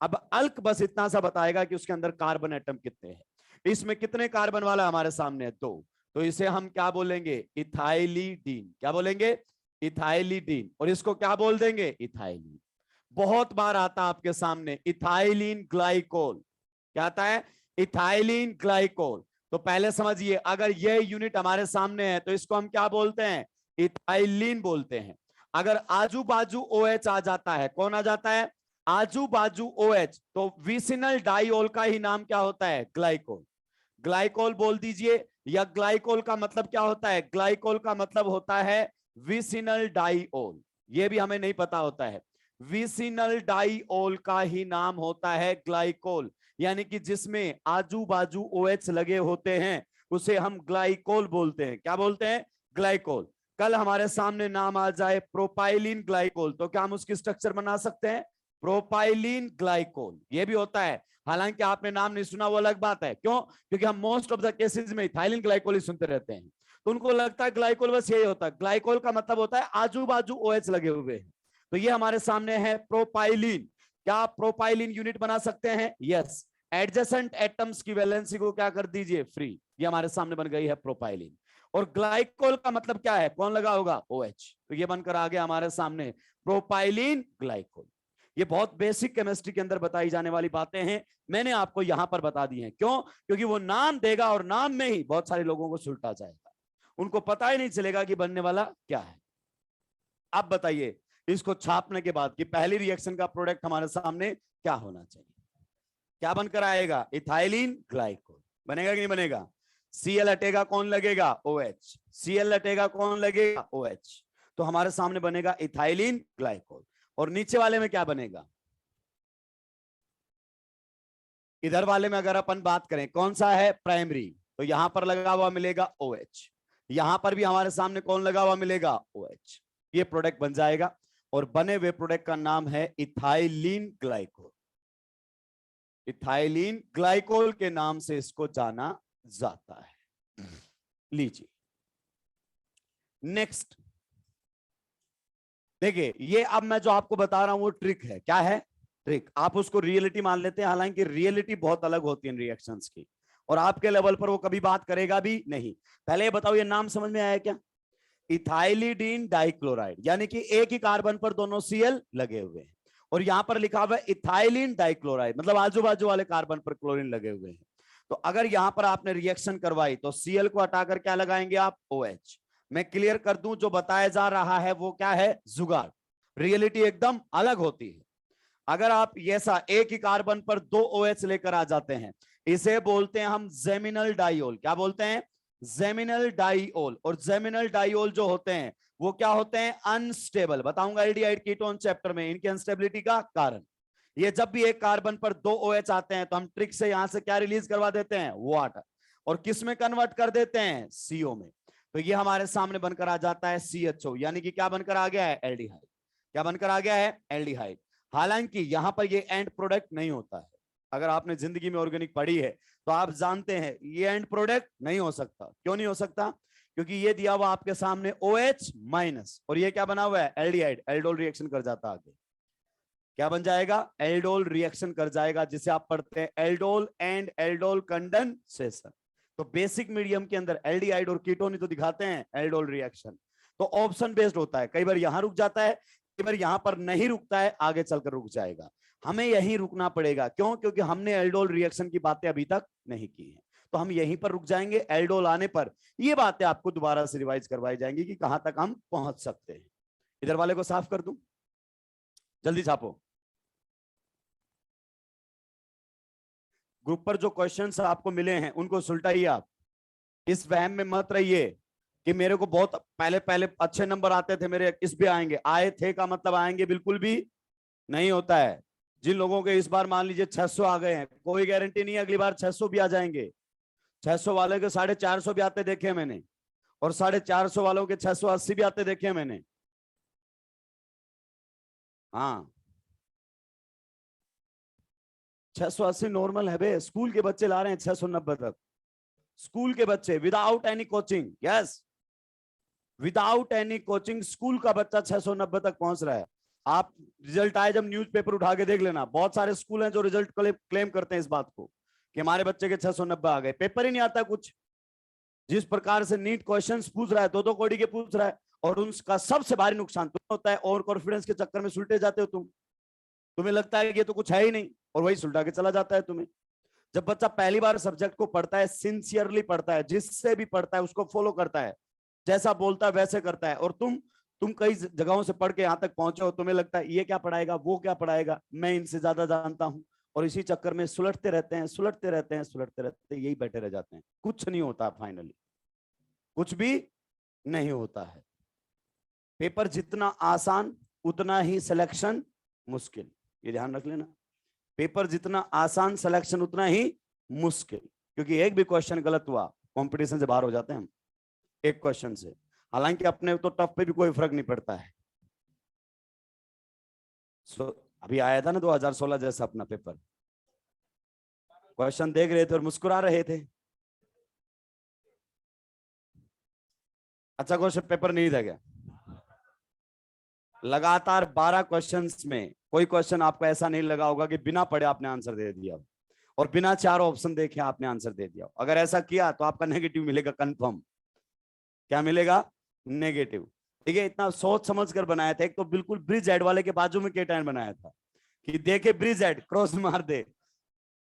अब अल्क बस इतना सा बताएगा कि उसके अंदर कार्बन एटम कितने हैं। इसमें कितने कार्बन वाला हमारे सामने है? दो। तो इसे हम क्या बोलेंगे? इथाइलिडीन। क्या बोलेंगे? इथाइलिडीन। और इसको क्या बोल देंगे? इथाइलिन। बहुत बार आता आपके सामने इथाइलिन ग्लाइकोल। क्या आता है? Ethylene glycol. तो पहले समझिए, अगर ये यूनिट हमारे सामने है तो इसको हम क्या बोलते हैं? इथाइलिन बोलते हैं। अगर आजू बाजू OH आ जाता है, कौन आ जाता है? आजू बाजू OH, तो विसिनल डाइऑल का ही नाम क्या होता है? ग्लाइकोल। ग्लाइकोल बोल दीजिए। या ग्लाइकोल का मतलब क्या होता है? ग्लाइकोल का मतलब होता है विसिनल डाइऑल। ये भी हमें नहीं पता होता है। विसिनल डाइऑल का ही नाम होता है ग्लाइकोल, यानी कि जिसमें आजू बाजू OH लगे होते हैं उसे हम ग्लाइकोल बोलते हैं। क्या बोलते हैं? ग्लाइकोल। कल हमारे सामने नाम आ जाए प्रोपाइलिन ग्लाइकोल, तो क्या हम उसकी स्ट्रक्चर बना सकते हैं? Propylene glycol. ये भी होता है, हालांकि आपने नाम नहीं सुना वो अलग बात है। क्यों? क्योंकि हम मोस्ट ऑफ द केसेस में इथाइलिन ग्लाइकोल ही सुनते रहते हैं, तो उनको लगता है ग्लाइकोल बस यही होता है। ग्लाइकोल का मतलब होता है आजू बाजू OH लगे हुए हैं। तो ये हमारे सामने है प्रोपाइलिन। क्या आप प्रोपाइलिन यूनिट बना सकते हैं? यस। एडजेसेंट एटम्स की वैलेंसी को क्या कर दीजिए? फ्री। ये हमारे सामने बन गई है प्रोपाइलिन। और ग्लाइकोल का मतलब क्या है? कौन लगा होगा? OH। तो ये बनकर आ गया हमारे सामने प्रोपाइलिन ग्लाइकोल। ये बहुत बेसिक केमिस्ट्री के अंदर बताई जाने वाली बातें हैं, मैंने आपको यहां पर बता दी हैं। क्यों? क्योंकि वो नाम देगा और नाम में ही बहुत सारे लोगों को सुलटा जाएगा, उनको पता ही नहीं चलेगा कि बनने वाला क्या है। अब बताइए इसको छापने के बाद कि पहली रिएक्शन का प्रोडक्ट हमारे सामने क्या होना चाहिए? क्या बनकर आएगा? Ethylene glycol. बनेगा कि नहीं बनेगा? Cl हटेगा, कौन लगेगा? OH। Cl हटेगा, कौन लगेगा? OH। तो हमारे सामने बनेगा इथाइलिन ग्लाइकोल। और नीचे वाले में क्या बनेगा? इधर वाले में अगर अपन बात करें कौन सा है? प्राइमरी। तो यहां पर लगा हुआ मिलेगा OH, यहां पर भी हमारे सामने कौन लगा हुआ मिलेगा? OH। ये प्रोडक्ट बन जाएगा और बने हुए प्रोडक्ट का नाम है इथाइलिन ग्लाइकोल। इथाइलिन ग्लाइकोल के नाम से इसको जाना जाता है। लीजिए नेक्स्ट, देखिए ये अब मैं जो आपको बता रहा हूं वो ट्रिक है। क्या है? ट्रिक। आप उसको रियलिटी मान लेते हैं, हालांकि रियलिटी बहुत अलग होती है रिएक्शंस की, और आपके लेवल पर वो कभी बात करेगा भी नहीं। पहले ये बताओ, ये नाम समझ में आया क्या? इथाइलिडीन डाइक्लोराइड, यानी कि एक ही कार्बन पर दोनों Cl लगे हुए हैं, और यहां पर लिखा हुआ है इथाइलिन डाइक्लोराइड, मतलब आजू बाजू वाले कार्बन पर क्लोरीन लगे हुए हैं। तो अगर यहां पर आपने रिएक्शन करवाई तो Cl को हटाकर क्या लगाएंगे आप? OH। मैं क्लियर कर दूं, जो बताया जा रहा है वो क्या है? जुगाड़। रियलिटी एकदम अलग होती है। अगर आप ऐसा एक ही कार्बन पर दो OH लेकर आ जाते हैं, इसे बोलते हैं हम जेमिनल डाइओल। क्या बोलते हैं? Geminal diol. और जेमिनल डाइओल जो होते हैं वो क्या होते हैं? अनस्टेबल। बताऊंगा एल्डिहाइड कीटोन चैप्टर में इनकी अनस्टेबिलिटी का कारण। ये जब भी एक कार्बन पर दो OH आते हैं तो हम ट्रिक से यहां से क्या रिलीज करवा देते हैं? वाटर। और किस में कन्वर्ट कर देते हैं? CO में। तो ये हमारे सामने बनकर आ जाता है CHO, यानी कि क्या बनकर आ गया है? एल्डिहाइड। क्या बनकर आ गया है? एल्डिहाइड। हालांकि यहां पर ये एंड प्रोडक्ट नहीं होता है। अगर आपने जिंदगी में ऑर्गेनिक पढ़ी है तो आप जानते हैं ये एंड प्रोडक्ट नहीं हो सकता। क्यों नहीं हो सकता? क्योंकि ये दिया हुआ आपके सामने OH माइनस, और ये क्या बना हुआ है? एल्डिहाइड। एल्डोल रिएक्शन कर जाता आगे, क्या बन जाएगा? एल्डोल रिएक्शन कर जाएगा, जिसे आप पढ़ते हैं एल्डोल एंड एल्डोल कंडेंसेशन। तो बेसिक मीडियम के अंदर एल्डिहाइड और कीटोन ही तो दिखाते हैं एल्डोल रिएक्शन। तो ऑप्शन बेस्ड होता है, कई बार यहां रुक जाता है, कई बार यहां पर नहीं रुकता है, आगे चलकर रुक जाएगा। हमें यहीं रुकना पड़ेगा। क्यों? क्योंकि हमने एल्डोल रिएक्शन की बातें अभी तक नहीं की है, तो हम यहीं पर रुक जाएंगे। एल्डोल आने पर ये बातें आपको दोबारा से रिवाइज करवाई जाएंगी कि कहां तक हम पहुंच सकते हैं। इधर वाले को साफ कर दूं, जल्दी छापो। ग्रुप पर जो क्वेश्चंस आपको मिले हैं उनको सुलटाइए आप, इस वहम में मत रहिए कि मेरे को बहुत पहले पहले अच्छे नंबर आते थे, मेरे इस भी आएंगे, आए थे का मतलब आएंगे बिल्कुल भी नहीं होता है। जिन लोगों के इस बार मान लीजिए 600 आ गए हैं, कोई गारंटी नहीं है अगली बार 600 भी आ जाएंगे। 600 वाले के 450 भी आते देखे मैंने, और 450 वालों के 680 भी आते देखे मैंने। हाँ, 680 नॉर्मल है बे, स्कूल के बच्चे ला रहे हैं 690 तक, स्कूल के बच्चे without any coaching. Yes, without any coaching school का बच्चा 690 तक पहुंच रहा है। आप रिजल्ट आए जब न्यूज़पेपर उठा के देख लेना, बहुत सारे स्कूल हैं जो रिजल्ट क्लेम करते हैं इस बात को कि हमारे बच्चे के 690 आ गए, पेपर ही नहीं आता कुछ। जिस प्रकार से नीट क्वेश्चंस पूछ रहा है, दो कोड़ी के पूछ रहा है, और उनका सबसे भारी नुकसान तुम्हें होता है, ओवर कॉन्फिडेंस के चक्कर में सुलटे जाते हो तुम। तुम्हें लगता है कि ये तो कुछ है ही नहीं, और वही सुलटा के चला जाता है तुम्हें। जब बच्चा पहली बार सब्जेक्ट को पढ़ता है, सिंसियरली पढ़ता है, जिससे भी पढ़ता है उसको फॉलो करता है, जैसा बोलता है वैसे करता है, और तुम कई जगहों से पढ़ के यहां तक पहुंचे हो, तुम्हें लगता है ये क्या पढ़ाएगा, वो क्या पढ़ाएगा, मैं इनसे ज्यादा जानता हूं, और इसी चक्कर में सुलटते रहते हैं, सुलटते रहते हैं, सुलटते रहते हैं, यही बैठे रह जाते हैं। कुछ नहीं होता, फाइनली कुछ भी नहीं होता है। पेपर जितना आसान उतना ही सिलेक्शन मुश्किल, ये ध्यान रख लेना। पेपर जितना आसान सिलेक्शन उतना ही मुश्किल, क्योंकि एक भी क्वेश्चन गलत हुआ कंपटीशन से बाहर हो जाते हैं हम, एक क्वेश्चन से। हालांकि अपने तो टफ पे भी कोई फर्क नहीं पड़ता है। अभी आया था ना 2016 जैसा अपना पेपर, क्वेश्चन देख रहे थे और मुस्कुरा रहे थे। अच्छा क्वेश्चन पेपर नहीं था क्या? लगातार 12 क्वेश्चंस में कोई क्वेश्चन आपको ऐसा नहीं लगा होगा कि बिना पढ़े आपने आंसर दे दिया, और बिना 4 ऑप्शन देखे आपने आंसर दे दिया। अगर ऐसा किया तो आपका नेगेटिव मिलेगा कंफर्म। क्या मिलेगा? नेगेटिव। ठीक है, इतना सोच समझ कर बनाया था। एक तो बिल्कुल ब्रिज एड वाले के बाजू में केटाइन बनाया था कि देखे ब्रिज एड क्रॉस मार दे।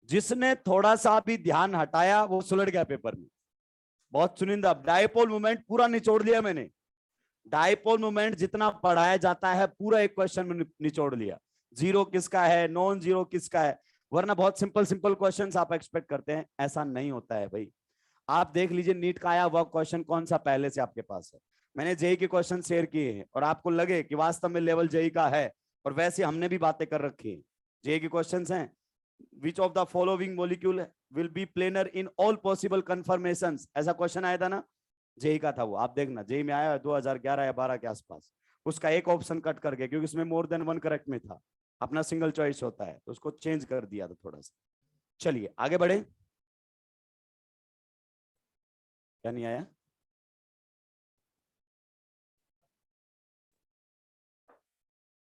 जिसने थोड़ा सा भी ध्यान हटाया वो सुलट गया पेपर में। बहुत चुनिंदा डायपोल मूवमेंट पूरा निचोड़ लिया मैंने। डायपोल मूवमेंट जितना पढ़ाया जाता है पूरा एक क्वेश्चन में निचोड़ लिया। जीरो किसका है, नॉन जीरो किसका है, वरना बहुत सिंपल सिंपल क्वेश्चंस आप एक्सपेक्ट करते हैं, ऐसा नहीं होता है भाई। आप देख लीजिए नीट का आया हुआ क्वेश्चन कौन सा पहले से आपके पास है। मैंने जेई के क्वेश्चन शेयर किए हैं, और आपको लगे कि वास्तव में लेवल जेई का है, और वैसे हमने भी बातें कर रखी है। जेई के क्वेश्चंस हैं, which of the following molecule will be planar in all possible conformations, ऐसा क्वेश्चन आया था ना, जेई का था वो। आप देखना, जेई में आया 2011 या 12 के आसपास। उसका एक ऑप्शन कट करके, क्योंकि उसमें मोर देन वन करेक्ट में था, अपना सिंगल चॉइस होता है, तो उसको चेंज कर दिया था थोड़ा सा। चलिए आगे बढ़े। क्या नहीं आया?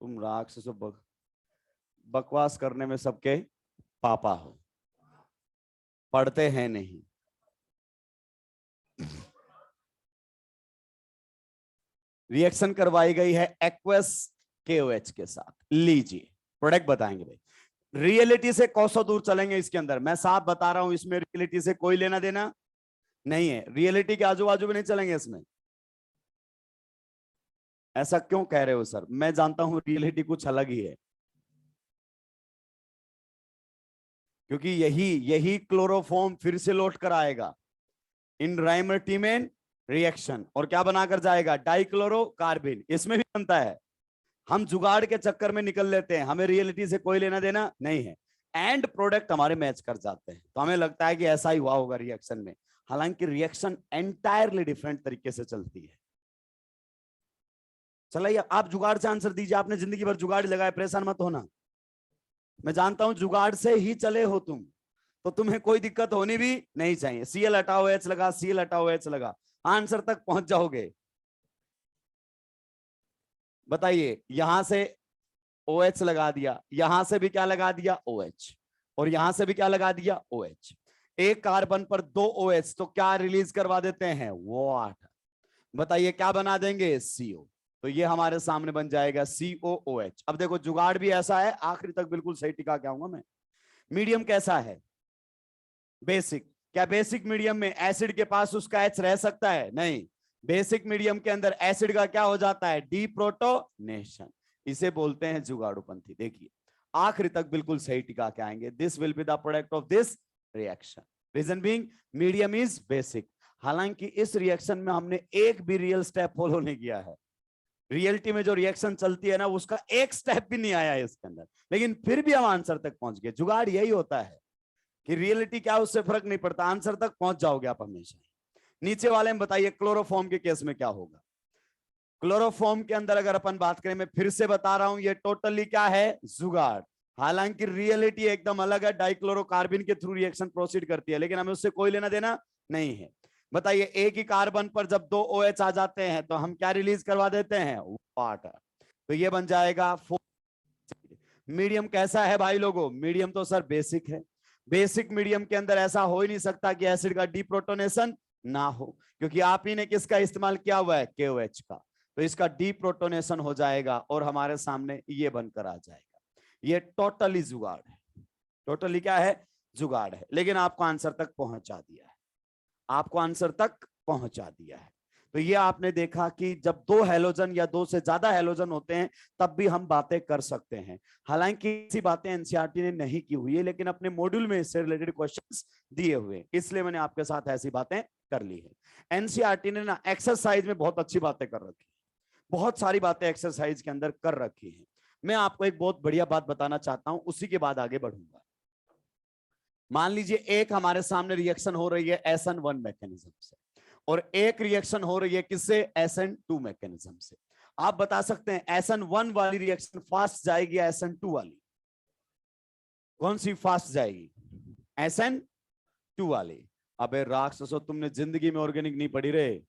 तुम राक्षस बकवास करने में सबके पापा हो, पढ़ते हैं नहीं। रिएक्शन करवाई गई है एक्वस KOH के साथ। लीजिए प्रोडक्ट बताएंगे भाई। रियलिटी से कोसों दूर चलेंगे इसके अंदर, मैं साफ बता रहा हूं, इसमें रियलिटी से कोई लेना देना नहीं है। रियलिटी के आजू बाजू में नहीं चलेंगे इसमें। ऐसा क्यों कह रहे हो सर? मैं जानता हूं रियलिटी कुछ अलग ही है, क्योंकि यही क्लोरोफॉर्म फिर से लौट कर आएगा इन राइमर्टिमेन रिएक्शन, और क्या बनाकर जाएगा? डाइक्लोरोकार्बिन। इसमें भी बनता है। हम जुगाड़ के चक्कर में निकल लेते हैं, हमें रियलिटी से कोई लेना देना नहीं है। एंड प्रोडक्ट हमारे मैच कर जाते हैं, तो हमें लगता है कि ऐसा ही हुआ होगा रिएक्शन में। हालांकि रिएक्शन एंटायरली डिफरेंट तरीके से चलती है। चलिए आप जुगाड़ से आंसर दीजिए। आपने जिंदगी भर जुगाड़ लगाया, परेशान मत होना। मैं जानता हूं जुगाड़ से ही चले हो तुम, तो तुम्हें कोई दिक्कत होनी भी नहीं चाहिए। Cl हटाओ H लगा, Cl हटाओ H लगा, आंसर तक पहुंच जाओगे। बताइए, यहां से OH लगा दिया, यहां से भी क्या लगा दिया? OH, और यहां से भी क्या लगा दिया? OH। एक कार्बन पर 2 OH, तो क्या रिलीज करवा देते हैं? वाटर। बताइए क्या बना देंगे? CO। तो ये हमारे सामने बन जाएगा COOH। अब देखो जुगाड़ भी ऐसा है, आखिरी तक बिल्कुल सही टिका के आऊंगा मैं। मीडियम कैसा है? बेसिक। क्या बेसिक मीडियम में एसिड के पास उसका H रह सकता है? नहीं। बेसिक मीडियम के अंदर एसिड का क्या हो जाता है? डीप्रोटोनेशन। इसे बोलते हैं जुगाड़ूपंथी। देखिए आखिरी तक बिल्कुल सही टिका के आएंगे। This will be the product of this reaction. Reason being medium is basic. हालांकि इस रिएक्शन में हमने एक भी रियल स्टेप फॉलो नहीं किया है। रियलिटी में जो रिएक्शन चलती है ना, उसका एक स्टेप भी नहीं आया है इसके अंदर, लेकिन फिर भी हम आंसर तक पहुंच गए। जुगाड़ यही होता है कि रियलिटी क्या, उससे फर्क नहीं पड़ता, आंसर तक पहुंच जाओगे आप हमेशा। नीचे वाले में बताइए क्लोरोफॉर्म के केस में क्या होगा। क्लोरोफॉर्म के अंदर अगर अपन बात करें, मैं फिर से बता रहा हूं, ये टोटली क्या है, जुगाड़। हालांकि रियलिटी एकदम अलग है, डाइक्लोरोकार्बन के थ्रू रिएक्शन प्रोसीड करती है, लेकिन हमें उससे कोई लेना देना नहीं है। बताइए एक ही कार्बन पर जब दो OH आ जाते हैं तो हम क्या रिलीज करवा देते हैं, वाटर। तो ये बन जाएगा। मीडियम कैसा है भाई लोगों, मीडियम तो सर बेसिक है। बेसिक मीडियम के अंदर ऐसा हो ही नहीं सकता कि एसिड का डीप्रोटोनेशन ना हो, क्योंकि आप ही ने किसका इस्तेमाल किया हुआ है, KOH का। तो इसका डीप्रोटोनेशन हो जाएगा और हमारे सामने ये बनकर आ जाएगा। ये टोटली जुगाड़ है, टोटली क्या है, जुगाड़ है, लेकिन आपको आंसर तक पहुंचा दिया है, आपको आंसर तक पहुंचा दिया है। तो ये आपने देखा कि जब दो हैलोजन या दो से ज्यादा हैलोजन होते हैं तब भी हम बातें कर सकते हैं। हालांकि ऐसी बातें एनसीईआरटी ने नहीं की हुई है, लेकिन अपने मॉड्यूल में इससे रिलेटेड क्वेश्चंस दिए हुए, इसलिए मैंने आपके साथ ऐसी बातें कर ली है। एनसीईआरटी ने ना एक्सरसाइज में बहुत अच्छी बातें कर रखी, बहुत सारी बातें एक्सरसाइज के अंदर कर रखी है। मैं आपको एक बहुत बढ़िया बात बताना चाहता हूं, उसी के बाद आगे बढ़ूंगा। मान लीजिए एक हमारे सामने रिएक्शन हो रही है SN1 मैकेनिज्म से, और एक रिएक्शन हो रही है किससे, SN2 मैकेनिज्म से। आप बता सकते हैं SN1 वाली रिएक्शन फास्ट जाएगी या SN2 वाली, कौन सी फास्ट जाएगी, SN2 वाली। अबे राक्षसो, तुमने जिंदगी में ऑर्गेनिक नहीं पढ़ी रे।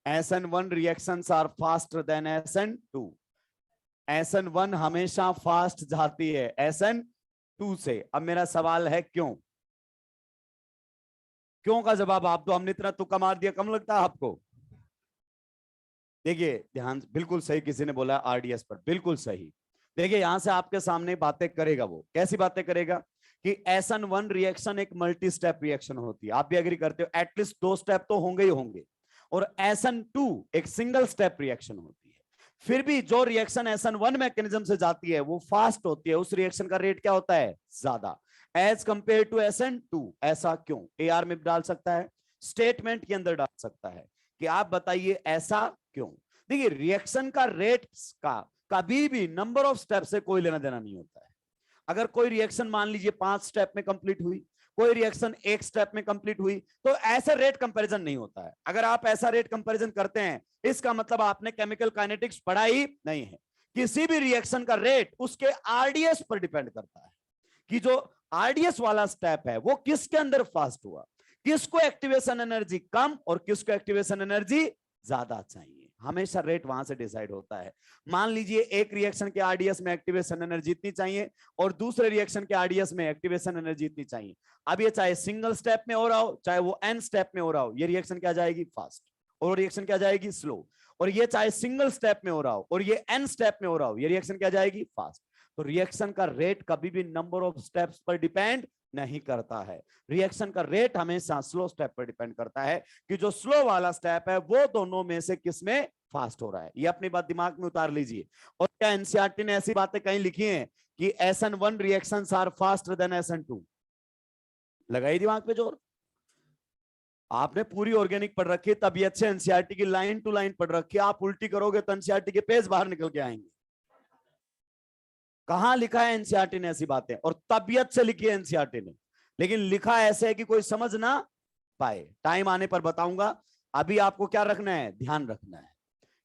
SN1 reactions are faster than SN2। SN1 हमेशा फास्ट जाती है SN2 से। अब मेरा सवाल है क्यों, क्यों का जवाब आप दो। हमने इतना तुक्का मार दिया, कम लगता है आपको। देखिए ध्यान, बिल्कुल सही किसी ने बोला RDS पर, बिल्कुल सही। देखिए यहां से आपके सामने बातें करेगा, वो कैसी बातें करेगा कि SN1 रिएक्शन एक मल्टी स्टेप रिएक्शन होती है, आप भी एग्री करते हो, एटलीस्ट 2 स्टेप तो होंगे ही होंगे। और SN2 एक सिंगल स्टेप रिएक्शन होती है। फिर भी जो रिएक्शन SN1 मैकेनिज्म से जाती है वो फास्ट होती है, उस रिएक्शन का रेट क्या होता है, ज्यादा, एज कंपेयर टू SN2। ऐसा क्यों, AR में डाल सकता है, स्टेटमेंट के अंदर डाल सकता है कि आप बताइए ऐसा क्यों। देखिए रिएक्शन का रेट का कभी भी नंबर ऑफ स्टेप से कोई लेना देना नहीं होता है। अगर कोई रिएक्शन मान लीजिए 5 स्टेप में कंप्लीट हुई, कोई रिएक्शन 1 स्टेप में कंप्लीट हुई, तो ऐसा रेट कंपैरिजन नहीं होता है। अगर आप ऐसा रेट कंपैरिजन करते हैं, इसका मतलब आपने केमिकल काइनेटिक्स पढ़ा ही नहीं है। किसी भी रिएक्शन का रेट उसके RDS पर डिपेंड करता है कि जो RDS वाला स्टेप है वो किसके अंदर फास्ट हुआ, किसको एक्टिवेशन एनर्जी कम और किसको एक्टिवेशन एनर्जी ज्यादा चाहिए। हमेशा रेट वहां से डिसाइड होता है। मान लीजिए एक रिएक्शन के RDS में एक्टिवेशन एनर्जी इतनी चाहिए और दूसरे रिएक्शन के RDS में एक्टिवेशन एनर्जी इतनी चाहिए। अब ये चाहे सिंगल स्टेप में हो रहा हो, चाहे वो N स्टेप में हो रहा हो, ये रिएक्शन क्या जाएगी, फास्ट, और रिएक्शन क्या जाएगी, स्लो। और ये चाहे सिंगल स्टेप में हो रहा हो और ये N स्टेप में हो रहा हो, ये रिएक्शन क्या जाएगी, फास्ट। तो रिएक्शन का रेट कभी भी नंबर ऑफ स्टेप्स पर डिपेंड नहीं करता है। रिएक्शन का रेट हमेशा स्लो स्टेप पर डिपेंड करता है कि जो स्लो वाला स्टेप है वो दोनों में से किसमें फास्ट हो रहा है। ये अपनी बात दिमाग में उतार लीजिए। और क्या एनसीईआरटी ने ऐसी बातें कहीं लिखी हैं कि SN1 reactions are faster than SN2? लगाई दिमाग पे जोर। आपने पूरी ऑर्गेनिक पढ़ रखी है, तबीयत से एनसीईआरटी की लाइन टू लाइन पढ़ रखी है। आप उल्टी करोगे तो एनसीईआरटी के पेज बाहर निकल के आएंगे। कहां लिखा है एनसीईआरटी ने ऐसी बातें, और तबीयत से लिखी है एनसीईआरटी ने, लेकिन लिखा ऐसे है कि कोई समझ ना पाए। टाइम आने पर बताऊंगा, अभी आपको क्या रखना है, ध्यान रखना है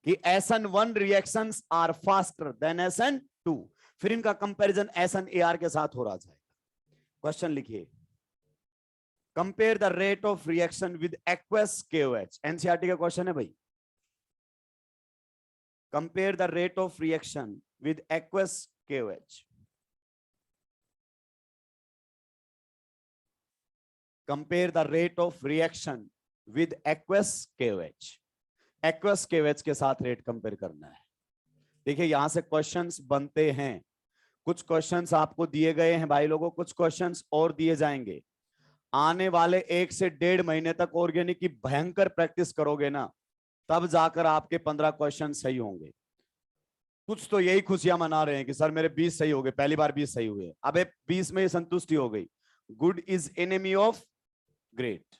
कि SN1 reactions are faster than SN2। फिर इनका कंपैरिजन SNAR के साथ हो रहा जाएगा। क्वेश्चन लिखिए, compare the rate of reaction with aqueous KOH। NCERT का क्वेश्चन है भाई। Compare the rate of reaction with aqueous KOH। Compare the rate of reaction with aqueous KOH। Aqueous KOH के साथ रेट कंपेयर करना है। देखिए यहां से क्वेश्चंस बनते हैं, कुछ क्वेश्चंस आपको दिए गए हैं भाई लोगों, कुछ क्वेश्चंस और दिए जाएंगे। आने वाले 1 से 1.5 महीने तक ऑर्गेनिक की भयंकर प्रैक्टिस करोगे ना, तब जाकर आपके 15 क्वेश्चन सही होंगे। कुछ तो यही खुशियां मना रहे हैं कि सर मेरे 20 सही हो गए, पहली बार 20 सही हुए। अबे 20 में संतुष्टि हो गई। Good is enemy of great.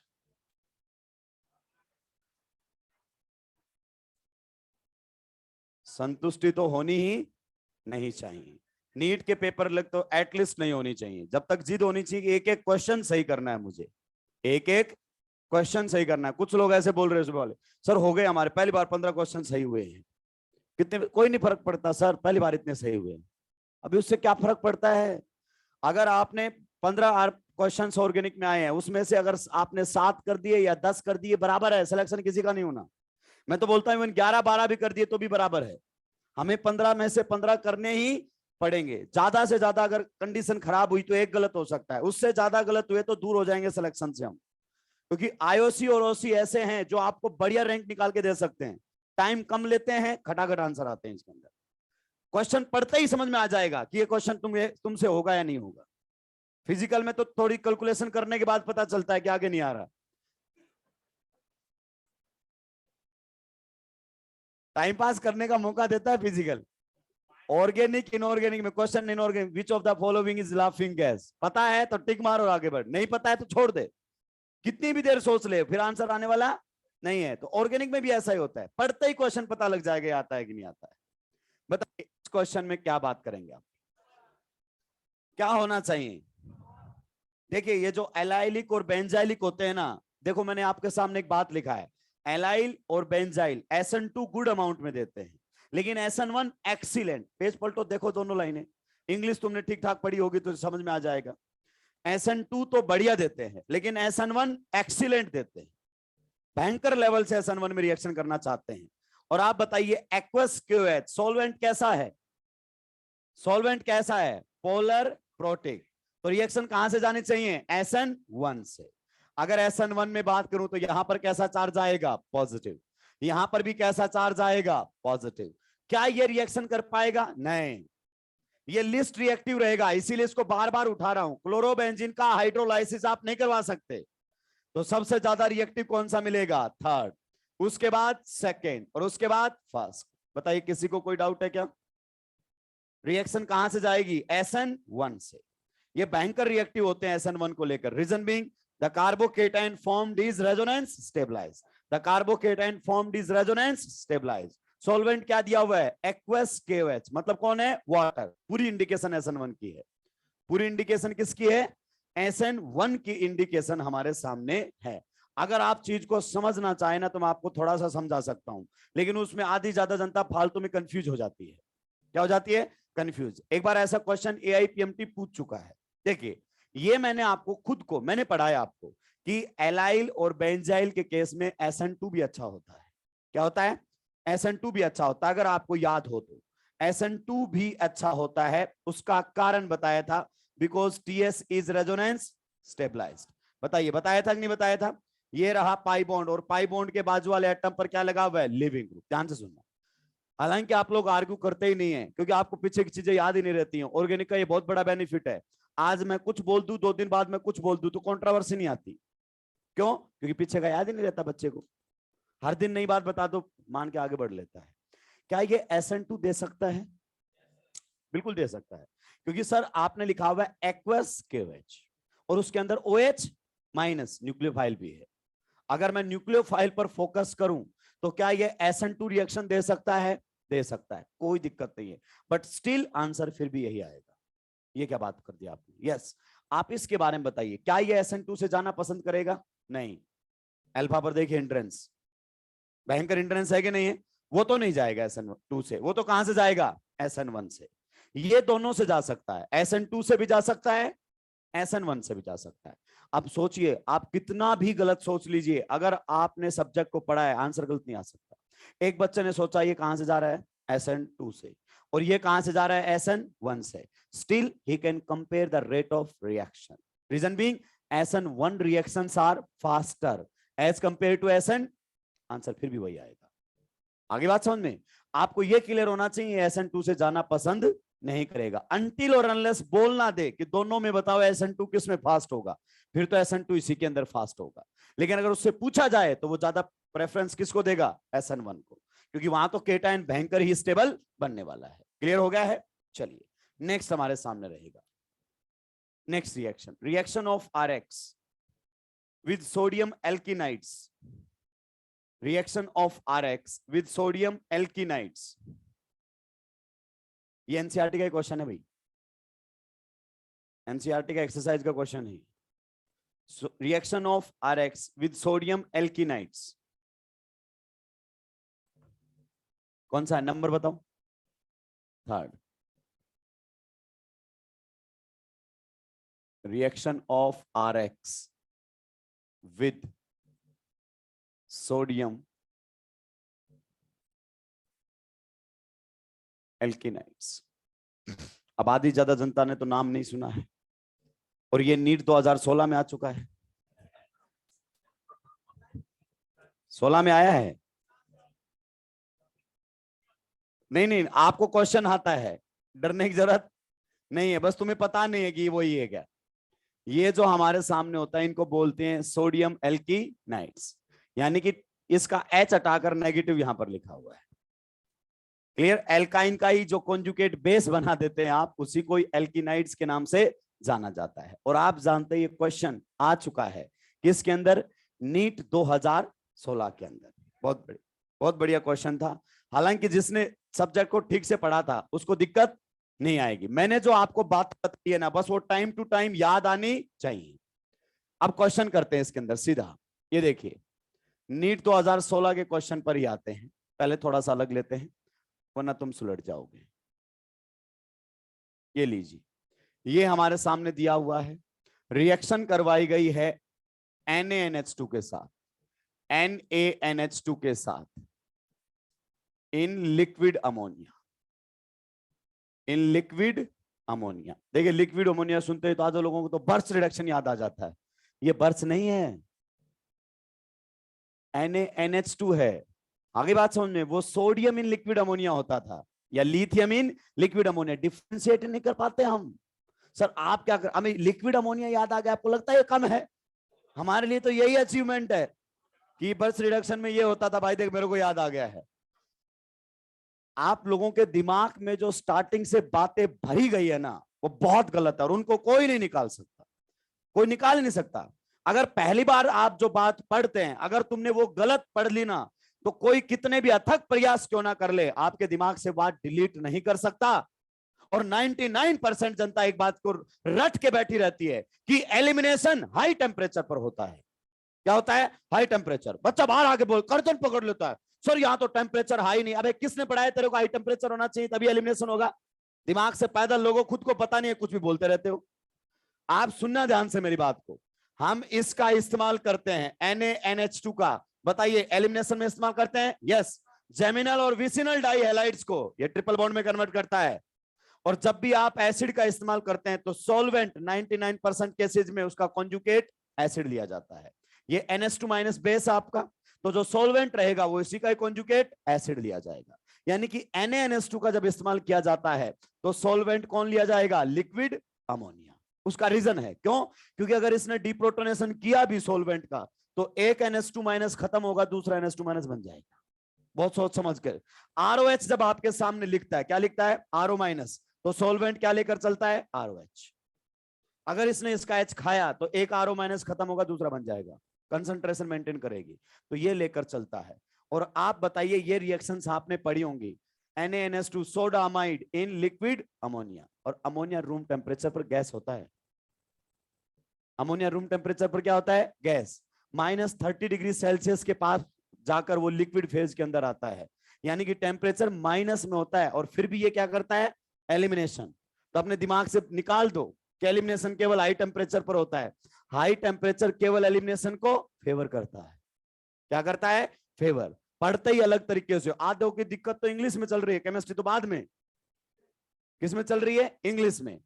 संतुष्टि तो होनी ही नहीं चाहिए। नीट के पेपर लग तो एटलीस्ट नहीं होनी चाहिए। जब तक जिद होनी चाहिए कि एक एक क्वेश्चन सही करना है, मुझे एक एक क्वेश्चन सही करना है। कुछ लोग ऐसे बोल रहे हैं सुबह वाले, सर हो गए हमारे पहली बार 15 क्वेश्चन सही हुए हैं। कितने, कोई नहीं फर्क पड़ता सर, पहली बार इतने सही हुए हैं। अभी उससे क्या फर्क पड़ता है? अगर आपने 15 क्वेश्चन ऑर्गेनिक में आए हैं, उसमें से अगर आपने 7 कर दिए या 10 कर दिए, बराबर है, सिलेक्शन किसी का नहीं होना। मैं तो बोलता हूं 11-12 भी कर दिए तो भी बराबर है। हमें 15 में से 15 करने ही पड़ेंगे। ज्यादा से ज्यादा अगर कंडीशन खराब हुई तो एक गलत हो सकता है, उससे ज्यादा गलत हुए तो दूर हो जाएंगे सिलेक्शन से हम। क्योंकि आईओसी और ओसी ऐसे हैं जो आपको बढ़िया रैंक निकाल के दे सकते हैं। टाइम कम लेते हैं, खटाखट आंसर आते हैं इसके अंदर। क्वेश्चन पढ़ते ही समझ में आ जाएगा कि ये क्वेश्चन तुमसे होगा या नहीं होगा। फिजिकल में तो थोड़ी कैलकुलेशन करने के बाद पता चलता है कि आगे नहीं आ रहा। टाइम पास करने का मौका देता है फिजिकल। ऑर्गेनिक इनऑर्गेनिक में question inorganic, which of the following is laughing gas, पता है तो टिक मार और आगे बढ़, नहीं पता है तो छोड़ दे। कितनी भी देर सोच ले, फिर आंसर आने वाला नहीं है। तो ऑर्गेनिक में भी ऐसा ही होता है, पढ़ते ही क्वेश्चन पता लग जाएगा आता है कि नहीं आता है। बताइए इस क्वेश्चन में क्या बात करेंगे आप, क्या होना चाहिए? देखिए ये जो एलाइलिक और बेंजाइलिक होते हैं ना, देखो मैंने आपके सामने एक बात लिखा है, एलाइल और बेंजाइल SN2 गुड अमाउंट में देते हैं, लेकिन SN1 एक्सीलेंट। पेज पलटो, देखो दोनों लाइनें, इंग्लिश तुमने ठीक ठाक पढ़ी होगी तो समझ में आ जाएगा। SN2 तो बढ़िया देते हैं, लेकिन SN1 एक्सीलेंट देते हैं। भयंकर लेवल से SN1 में रिएक्शन करना चाहते हैं। और आप बताइए एक्वस क्यूएच सॉल्वेंट कैसा है? सॉल्वेंट कैसा है? Polar protic. तो रिएक्शन कहां से जानी चाहिए? SN1 से। अगर SN1 में बात करूं तो यहां पर कैसा चार्ज आएगा? पॉजिटिव। यहां पर भी कैसा चार्ज आएगा? पॉजिटिव। क्या ये रिएक्शन कर पाएगा? नहीं, ये लिस्ट रिएक्टिव रहेगा, इसीलिए इसको बार बार उठा रहा हूं। क्लोरोबेंजीन का हाइड्रोलाइसिस आप नहीं करवा सकते। तो सबसे ज्यादा रिएक्टिव कौन सा मिलेगा? थर्ड, उसके बाद सेकेंड और उसके बाद फर्स्ट। बताइए किसी को कोई डाउट है क्या? रिएक्शन कहां से जाएगी? SN1 से। ये भयंकर रिएक्टिव होते हैं SN1 को लेकर। Reason being the carbocation formed is resonance stabilize, the carbocation formed is resonance stabilize. Solvent क्या दिया हुआ है? एक्वस KOH, मतलब कौन है? वाटर। पूरी इंडिकेशन SN1 की है। पूरी इंडिकेशन किसकी है? SN1 की इंडिकेशन हमारे सामने है। अगर आप चीज को समझना चाहें ना तो मैं आपको थोड़ा सा समझा सकता हूं, लेकिन उसमें आधी ज्यादा जनता फालतू में कंफ्यूज हो जाती है। क्या हो जाती है? कंफ्यूज। एक बार ऐसा क्वेश्चन AIPMT पूछ चुका है। देखिए ये मैंने आपको खुद को मैंने पढ़ाया आपको कि एलाइल और बेंजाइल के केस में SN2 भी अच्छा होता है। क्या होता है? SN2 भी अच्छा होता है। अगर आपको याद हो तो SN2 भी अच्छा होता है, उसका कारण बताया था, because TS is resonance stabilized. बताइए बताया था कि नहीं बताया था? ये रहा पाई बॉन्ड, और पाई बॉन्ड के बाजू वाले एटम पर क्या लगा हुआ है? Leaving group. ध्यान से सुनना। हालांकि आप लोग आर्ग्यू करते ही नहीं है, क्योंकि आपको पीछे की चीजें याद ही नहीं रहती हैं। ऑर्गेनिक का ये बहुत बड़ा बेनिफिट है, आज मैं कुछ बोल दूं 2 दिन बाद मैं कुछ बोल दूं तो कंट्रोवर्सी नहीं आती। क्यों? क्योंकि पीछे का याद ही नहीं रहता बच्चे को। हर दिन नई बात बता दो, मान के आगे बढ़ लेता है। क्या ये SN2 दे सकता है? बिल्कुल दे सकता है, क्योंकि सर आपने लिखा हुआ है एक्वस KOH और उसके अंदर OH माइनस न्यूक्लियोफाइल भी है। अगर मैं न्यूक्लियोफाइल पर फोकस करूं तो क्या ये SN2 रिएक्शन दे सकता है? दे सकता है, कोई दिक्कत नहीं है। बट स्टिल आंसर फिर भी यही आएगा। ये क्या बात कर दी आपने? यस। आप इसके बारे में बताइए, क्या ये SN2 से जाना पसंद करेगा? नहीं। अल्फा पर देखिए हिंड्रेंस, भयंकर हिंड्रेंस है कि नहीं है? वो तो नहीं जाएगा SN2 से, वो तो कहां से जाएगा? SN1 से। ये दोनों से जा सकता है, SN2 से भी जा सकता है, SN1 से भी जा सकता है। अब सोचिए, आप कितना भी गलत सोच लीजिए, अगर आपने सब्जेक्ट को पढ़ा है आंसर गलत नहीं आ सकता। एक बच्चे ने सोचा ये कहां से जा रहा है? SN2 से, और ये कहां से जा रहा है? SN1 से। Still he can compare the rate of reaction. Reason being SN1 reactions are faster as compared to SN। Answer फिर भी वही आएगा। आगे बात समझ में? आपको यह क्लियर होना चाहिए SN2 से जाना पसंद नहीं करेगा, अनटिल और अनलेस बोल ना दे कि दोनों में बताओ SN2 किस में फास्ट होगा, फिर तो SN2 इसी के अंदर फास्ट होगा। लेकिन अगर उससे पूछा जाए तो वो ज्यादा प्रेफरेंस किसको देगा? SN1 को, क्योंकि वहां तो केटाइन भयंकर ही स्टेबल बनने वाला है। क्लियर हो गया है? चलिए नेक्स्ट हमारे सामने रहेगा next reaction, reaction of RX with sodium alkynides. Reaction of RX with sodium alkenides. ये एनसीईआरटी का क्वेश्चन है भाई, एनसीईआरटी का एक्सरसाइज का क्वेश्चन है। Reaction of RX with sodium alkynides, कौन सा है नंबर बताओ? Third. Reaction of RX with sodium alkynides. अब आधी ज्यादा जनता ने तो नाम नहीं सुना है, और ये नीट 2016 में आ चुका है। 16 में आया है? नहीं, आपको क्वेश्चन आता है, डरने की जरूरत नहीं है, बस तुम्हें पता नहीं है कि वो ये क्या। ये जो हमारे सामने होता है इनको बोलते हैं सोडियम एल्किनाइड्स, यानी कि इसका H हटाकर नेगेटिव यहां पर लिखा हुआ है। क्लियर? एल्काइन का ही जो कॉन्जुगेट बेस बना देते हैं आप, उसी को एल्किनाइड्स के नाम से जाना जाता है। और आप जानते हैं ये क्वेश्चन आ चुका है किसके अंदर? नीट 2016 के अंदर। बहुत बढ़िया क्वेश्चन था। हालांकि जिसने सब्जेक्ट को ठीक से पढ़ा था उसको दिक्कत नहीं आएगी। मैंने जो आपको बात बताई है ना, बस वो टाइम टू टाइम याद आनी चाहिए। अब क्वेश्चन करते हैं इसके अंदर सीधा। ये देखिए, नीट 2016 के क्वेश्चन पर ही आते हैं। पहले थोड़ा सा अलग लेते हैं वरना तुम सुलझ जाओगे। ये लीजिए, ये हमारे सामने दिया हुआ है, रिएक्शन करवाई गई है NaNH2 के साथ, NaNH2 के साथ in liquid ammonia, in liquid ammonia. देखिए, लिक्विड अमोनिया सुनते हैं तो आज लोगों को तो बर्स रिडक्शन याद आ जाता है। ये बर्स नहीं है, NaNH2 है। आगे बात समझ में, वो सोडियम इन लिक्विड अमोनिया होता था, या lithium in liquid ammonia. Differentiate नहीं कर पाते हम। सर आप क्या कर, हमें लिक्विड अमोनिया याद आ गया, आपको लगता है ये कम है? हमारे लिए तो यही अचीवमेंट है कि बर्स रिडक्शन में ये होता था। भाई देख, मेरे को याद आ गया है। आप लोगों के दिमाग में जो स्टार्टिंग से बातें भरी गई है ना, वो बहुत गलत है और उनको कोई नहीं निकाल सकता, कोई निकाल नहीं सकता। अगर पहली बार आप जो बात पढ़ते हैं, अगर तुमने वो गलत पढ़ ली ना, तो कोई कितने भी अथक प्रयास क्यों ना कर ले, आपके दिमाग से बात डिलीट नहीं कर सकता। और 99% जनता एक बात को रट के बैठी रहती है कि एलिमिनेशन हाई टेम्परेचर पर होता है। क्या होता है? High temperature. बच्चा बाहर आके बोल, कर्तन पकड़ लेता है, सर यहां तो टेम्परेचर हाई नहीं। अबे किसने पढ़ाया तेरे को हाई टेम्परेचर होना चाहिए तभी एलिमिनेशन होगा? दिमाग से पैदल लोगों, खुद को पता नहीं है, कुछ भी बोलते रहते हो। आप सुनना ध्यान से मेरी बात को। हम इसका इस्तेमाल करते हैं NaNH2 का, बताइए एलिमिनेशन में इस्तेमाल करते हैं। यस, जेमिनल और विसिनल डाई हैलाइड्स को ये ट्रिपल बॉन्ड में कन्वर्ट करता है। और जब भी आप एसिड का इस्तेमाल करते हैं तो सॉल्वेंट 99% केसेज में उसका कॉन्जुगेट एसिड लिया जाता है। ये NH2- बेस आपका, तो जो सॉल्वेंट रहेगा वो इसी का कॉन्जुगेट एसिड लिया जाएगा। यानी कि NaNH2 का जब इस्तेमाल किया जाता है तो सॉल्वेंट कौन लिया जाएगा? Liquid ammonia. उसका रीजन है क्यों? क्योंकि अगर इसने डिप्रोटोनेशन किया भी सॉल्वेंट का, तो एक NH2- खत्म होगा, दूसरा NH2- बन जाएगा। बहुत सोच समझ कर। ROH जब आपके सामने लिखता है, क्या लिखता है? RO-, तो सॉल्वेंट क्या लेकर चलता है? ROH। अगर इसने इसका H खाया तो एक RO- खत्म होगा, दूसरा बन जाएगा, कंसंट्रेशन मेंटेन करेगी, तो ये लेकर चलता है। और आप बताइए, ये रिएक्शंस आपने पढ़ी होंगी, NaNH2 soda amide in liquid ammonia. और अमोनिया रूम टेम्परेचर पर गैस होता है। अमोनिया रूम टेम्परेचर पर क्या होता है? गैस। -30°C के पास जाकर वो लिक्विड फेज के अंदर आता है, यानी कि टेम्परेचर माइनस में होता है, और फिर भी ये क्या करता है? एलिमिनेशन। तो अपने दिमाग से निकाल दो कि एलिमिनेशन केवल हाई टेम्परेचर पर होता है। हाई टेम्परेचर केवल एलिमिनेशन को फेवर करता है। क्या करता है? फेवर। पढ़ते ही अलग तरीके से। आधों की दिक्कत तो इंग्लिश में चल रही है, केमिस्ट्री तो बाद में। किस में चल रही है? इंग्लिश में।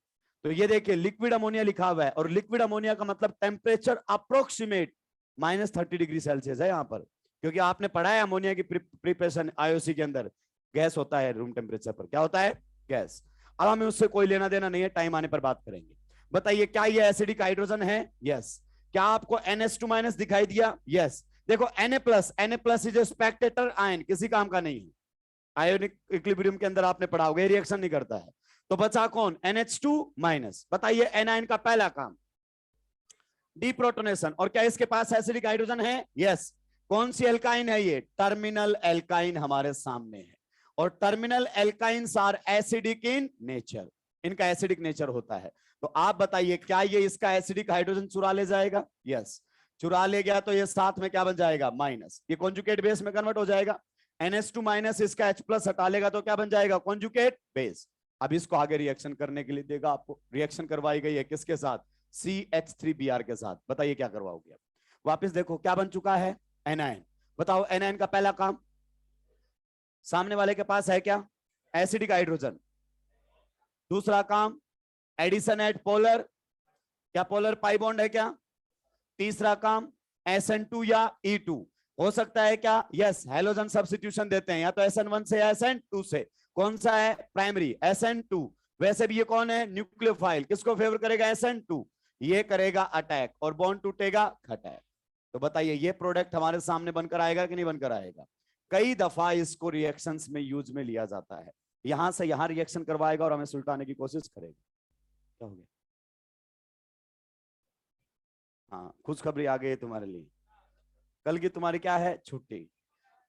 तो ये देखिए, लिक्विड अमोनिया लिखा हुआ है, और लिक्विड अमोनिया का मतलब टेम्परेचर अप्रोक्सीमेट -30°C है यहां पर, क्योंकि आपने पढ़ा है अमोनिया की प्रिपरेशन आईओसी के अंदर गैस होता है रूम टेम्परेचर पर। क्या होता है? गैस। अब हमें उससे कोई लेना देना नहीं है, टाइम आने पर बात करेंगे। बताइए, क्या ये एसिडिक हाइड्रोजन है? यस। क्या आपको NH2- दिखाई दिया? यस। देखो, Na+ is a Spectator ion, किसी काम का नहीं है। आयोनिक इक्विलिब्रियम के अंदर आपने पढ़ा होगा, रिएक्शन नहीं करता है। तो बचा कौन? NH2-। बताइए, एनायन का पहला काम डिप्रोटोनेशन। और क्या इसके पास एसिडिक हाइड्रोजन है? यस। कौन सी एल्काइन है ये? टर्मिनल एल्काइन हमारे सामने है। और terminal alkynes are acidic in nature, इनका एसिडिक नेचर होता है। तो आप बताइए क्या ये इसका एसिडिक हाइड्रोजन चुरा ले जाएगा? यस, चुरा ले गया तो ये साथ में क्या बन जाएगा? माइनस, ये कॉन्जुगेट बेस में कन्वर्ट हो जाएगा। NH2 माइनस इसका H प्लस हटा लेगा तो क्या बन जाएगा? Conjugate base. अब इसको आगे रिएक्शन करने के लिए देगा आपको, रिएक्शन करवाई गई है किसके साथ? CH3Br के साथ। बताइए क्या करवाओगे? वापस देखो क्या बन चुका है? एनायन। बताओ एनायन का पहला काम, सामने वाले के पास है क्या? Acidic hydrogen. दूसरा काम एडिशन एट पोलर, क्या पोलर पाई बॉन्ड है क्या? तीसरा काम SN2 या E2 हो सकता है क्या? यस, हेलोजन सब्स्टिट्यूशन देते हैं या तो SN1 से या SN2 से। कौन सा है? Primary SN2। वैसे भी ये कौन है? न्यूक्लियोफाइल। किसको फेवर करेगा? SN2। ये करेगा अटैक और बॉन्ड टूटेगा अटैक। तो बताइए ये प्रोडक्ट हमारे सामने बनकर आएगा कि नहीं बनकर आएगा? कई दफा इसको रिएक्शंस में यूज में लिया जाता है। यहां से यहां रिएक्शन करवाएगा और हमें सुलटाने की कोशिश करेगा। क्या हो गया? हाँ, खुशखबरी आ गई तुम्हारे लिए, कल की तुम्हारी क्या है? छुट्टी।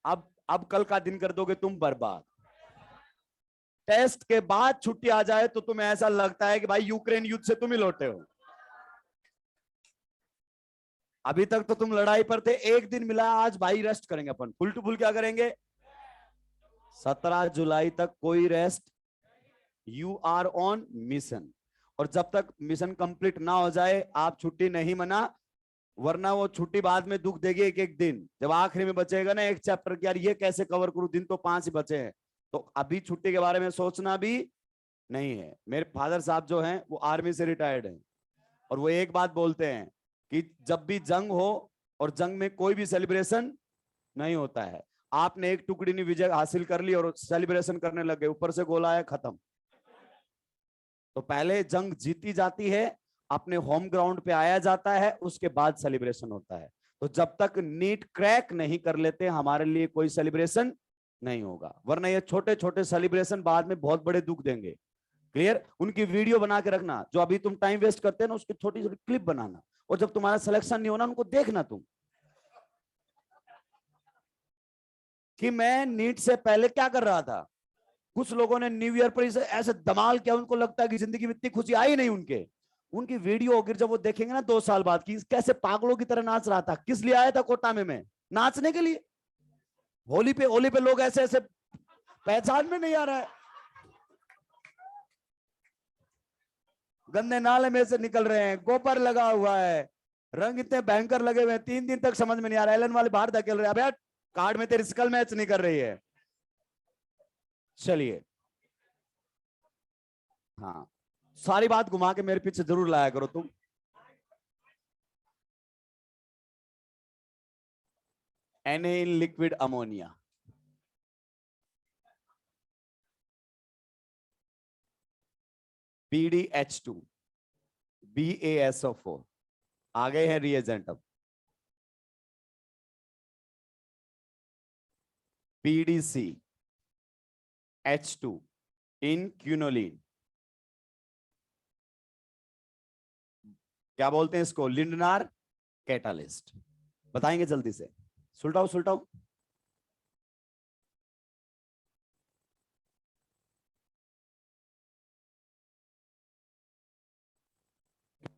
अब कल का दिन कर दोगे तुम बर्बाद। टेस्ट के बाद छुट्टी आ जाए तो तुम्हें ऐसा लगता है कि भाई यूक्रेन युद्ध से तुम ही लौटे हो। अभी तक तो तुम लड़ाई पर थे, एक दिन मिला, आज भाई रेस्ट करेंगे अपन, फुल टू फुल क्या करेंगे? 17 जुलाई तक कोई rest. You are on mission, और जब तक मिशन कंप्लीट ना हो जाए आप छुट्टी नहीं मना, वरना वो छुट्टी बाद में दुख देगी। एक एक दिन जब आखिरी में बचेगा ना एक चैप्टर की, यार ये कैसे कवर करूं, दिन तो 5 ही बचे हैं, तो अभी छुट्टी के बारे में सोचना भी नहीं है। मेरे फादर साहब जो हैं वो आर्मी से रिटायर्ड हैं, और वो एक बात बोलते हैं कि जब भी जंग हो और जंग में कोई भी सेलिब्रेशन नहीं होता है। आपने एक टुकड़ी ने विजय हासिल कर ली और सेलिब्रेशन करने लगे, ऊपर से गोला है, खत्म। तो पहले जंग जीती जाती है, अपने होम ग्राउंड पे आया जाता है, उसके बाद सेलिब्रेशन होता है। तो जब तक नीट क्रैक नहीं कर लेते हमारे लिए कोई सेलिब्रेशन नहीं होगा, वरना ये छोटे छोटे सेलिब्रेशन बाद में बहुत बड़े दुख देंगे। क्लियर? उनकी वीडियो बना के रखना, जो अभी तुम टाइम वेस्ट करते हैं ना, उसकी छोटी छोटी क्लिप बनाना, और जब तुम्हारा सिलेक्शन नहीं होना उनको देखना तुम, कि मैं नीट से पहले क्या कर रहा था। कुछ लोगों ने न्यू ईयर पर ऐसे धमाल किया, उनको लगता है कि जिंदगी में इतनी खुशी आई नहीं उनके। उनकी वीडियो होगी जब वो देखेंगे ना 2 साल बाद, की कैसे पागलों की तरह नाच रहा था। किस लिए आया था कोटा में मैं? नाचने के लिए। होली पे लोग ऐसे ऐसे, पहचान में नहीं आ रहा है, गंदे नाले में से निकल रहे हैं, गोबर लगा हुआ है, रंग इतने भयंकर लगे हुए हैं, 3 दिन तक समझ में नहीं आ रहा। एलन वाले बाहर धकेल रहे हैं, अब कार्ड में तेरी स्कल मैच नहीं कर रही है। चलिए, हाँ, सारी बात घुमा के मेरे पीछे जरूर लाया करो तुम। Na in liquid ammonia, PdH2, BaSO4 आ गए हैं रिएजेंट। अब PdC H2 इन क्यूनोलिन, क्या बोलते हैं इसको? लिंडनार कैटालिस्ट। बताएंगे जल्दी से, सुलटाओ सुलटाओ।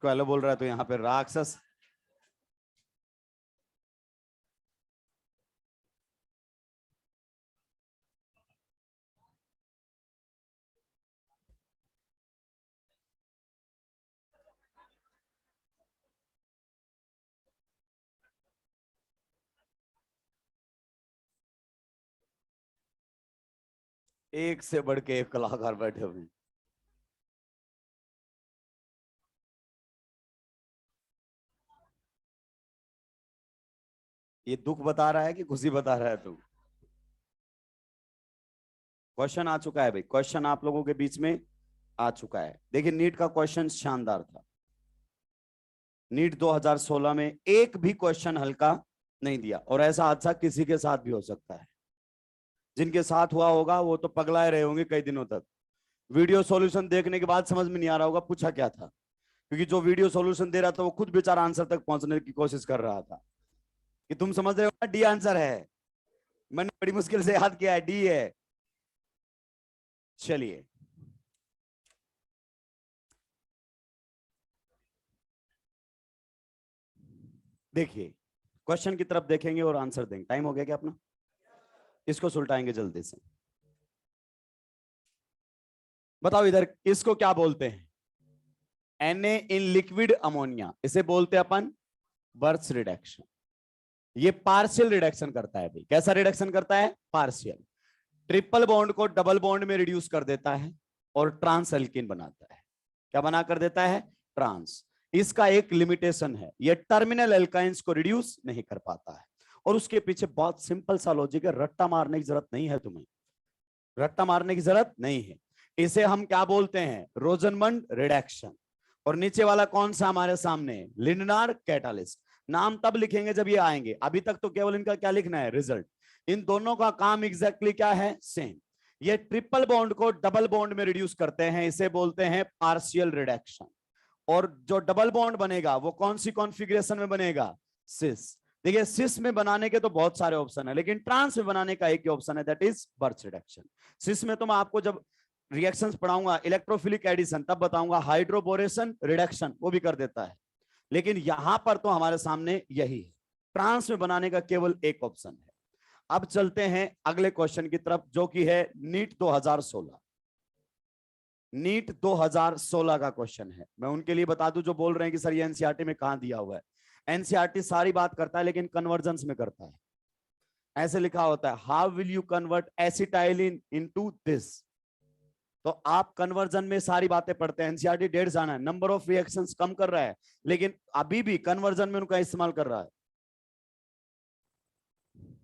हेलो बोल रहा है तो यहां पे राक्षस। एक से बढ़ के एक कलाकार बैठे हुए। ये दुख बता रहा है कि खुशी बता रहा है तू? क्वेश्चन आ चुका है भाई, क्वेश्चन आप लोगों के बीच में आ चुका है। देखिए नीट का क्वेश्चन शानदार था। नीट 2016 में एक भी क्वेश्चन हल्का नहीं दिया, और ऐसा हादसा किसी के साथ भी हो सकता है। जिनके साथ हुआ होगा वो तो पगलाए रहे होंगे कई दिनों तक। वीडियो सॉल्यूशन देखने के बाद समझ में नहीं आ रहा होगा पूछा क्या था, क्योंकि जो वीडियो सॉल्यूशन दे रहा था वो खुद बेचारा आंसर तक पहुंचने की कोशिश कर रहा था। कि तुम समझ रहे हो ना, डी आंसर है, मैंने बड़ी मुश्किल से याद किया है, डी है। चलिए देखिए, क्वेश्चन की तरफ देखेंगे और आंसर देंगे। टाइम हो गया क्या अपना? इसको सुलटाएंगे जल्दी से। बताओ इधर इसको क्या बोलते हैं? Na इन लिक्विड अमोनिया, इसे बोलते हैं अपन बर्च रिडक्शन। ये पार्शियल रिडक्शन करता है भाई। कैसा रिडक्शन करता है? पार्शियल। ट्रिपल बॉन्ड को डबल बॉन्ड में रिड्यूस कर देता है और ट्रांस एल्कीन बनाता है। क्या बना कर देता है? ट्रांस। इसका एक लिमिटेशन है, ये टर्मिनल एल्काइंस को रिड्यूस नहीं कर पाता है। और उसके पीछे बहुत सिंपल सा लॉजिक है, रट्टा मारने की जरूरत नहीं है तुम्हें, रट्टा मारने की जरूरत नहीं है। इसे हम क्या बोलते हैं? रोजनमंड रिडक्शन। और नीचे वाला कौन सा हमारे सामने? लिंडनार्ड कैटालिस्ट। नाम तब लिखेंगे जब ये आएंगे, अभी तक तो केवल इनका क्या लिखना है? रिजल्ट। इन दोनों का काम एग्जैक्टली क्या है? सेम। ये ट्रिपल बॉन्ड को डबल बॉन्ड में रिड्यूस करते हैं, इसे बोलते हैं पार्शियल रिडक्शन। और जो डबल बॉन्ड बनेगा वो कौन सी कॉन्फ़िगरेशन में बनेगा? सिस। देखिए, सिस में बनाने के तो बहुत सारे ऑप्शन है, लेकिन ट्रांस में बनाने का एक ही ऑप्शन है, दैट इज बर्च रिडक्शन। सिस में तो मैं आपको जब रिएक्शंस पढ़ाऊंगा इलेक्ट्रोफिलिक एडिशन तब बताऊंगा, हाइड्रोबोरेशन रिडक्शन वो भी कर देता है। लेकिन यहां पर तो हमारे सामने यही है, ट्रांस में बनाने का केवल एक ऑप्शन है। अब चलते हैं अगले क्वेश्चन की तरफ, जो कि है नीट 2016। नीट 2016 का क्वेश्चन है। मैं उनके लिए बता दूं जो बोल रहे हैं कि सर ये एनसीईआरटी में कहां दिया हुआ है। एनसीईआरटी सारी बात करता है लेकिन कन्वर्जन्स में करता है। ऐसे लिखा होता है, how will you convert acetylene into this. तो आप कन्वर्जन में सारी बातें पढ़ते हैं। एनसीईआरटी 1.5 जाना है, नंबर ऑफ रिएक्शंस कम कर रहा है, लेकिन अभी भी कन्वर्जन में उनका इस्तेमाल कर रहा है।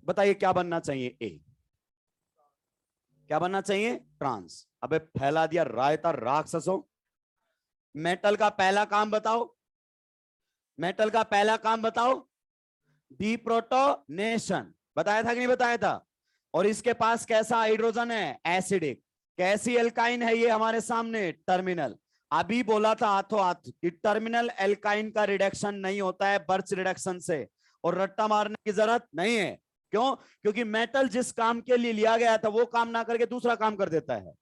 बताइए क्या बनना चाहिए? ए। क्या बनना चाहिए? ट्रांस। अबे फैला दिया रायता राक्षसों। मेटल का पहला काम बताओ, मेटल का पहला काम बताओ। डीप्रोटोनेशन। बताया था कि नहीं बताया था? और इसके पास कैसा हाइड्रोजन है? एसिडिक। कैसी एल्काइन है ये हमारे सामने? टर्मिनल। अभी बोला था हाथों हाथ कि टर्मिनल एल्काइन का रिडक्शन नहीं होता है बर्च रिडक्शन से, और रट्टा मारने की जरूरत नहीं है। क्यों? क्योंकि मेटल जिस काम के लिए लिया गया था वो काम ना करके दूसरा काम कर देता है।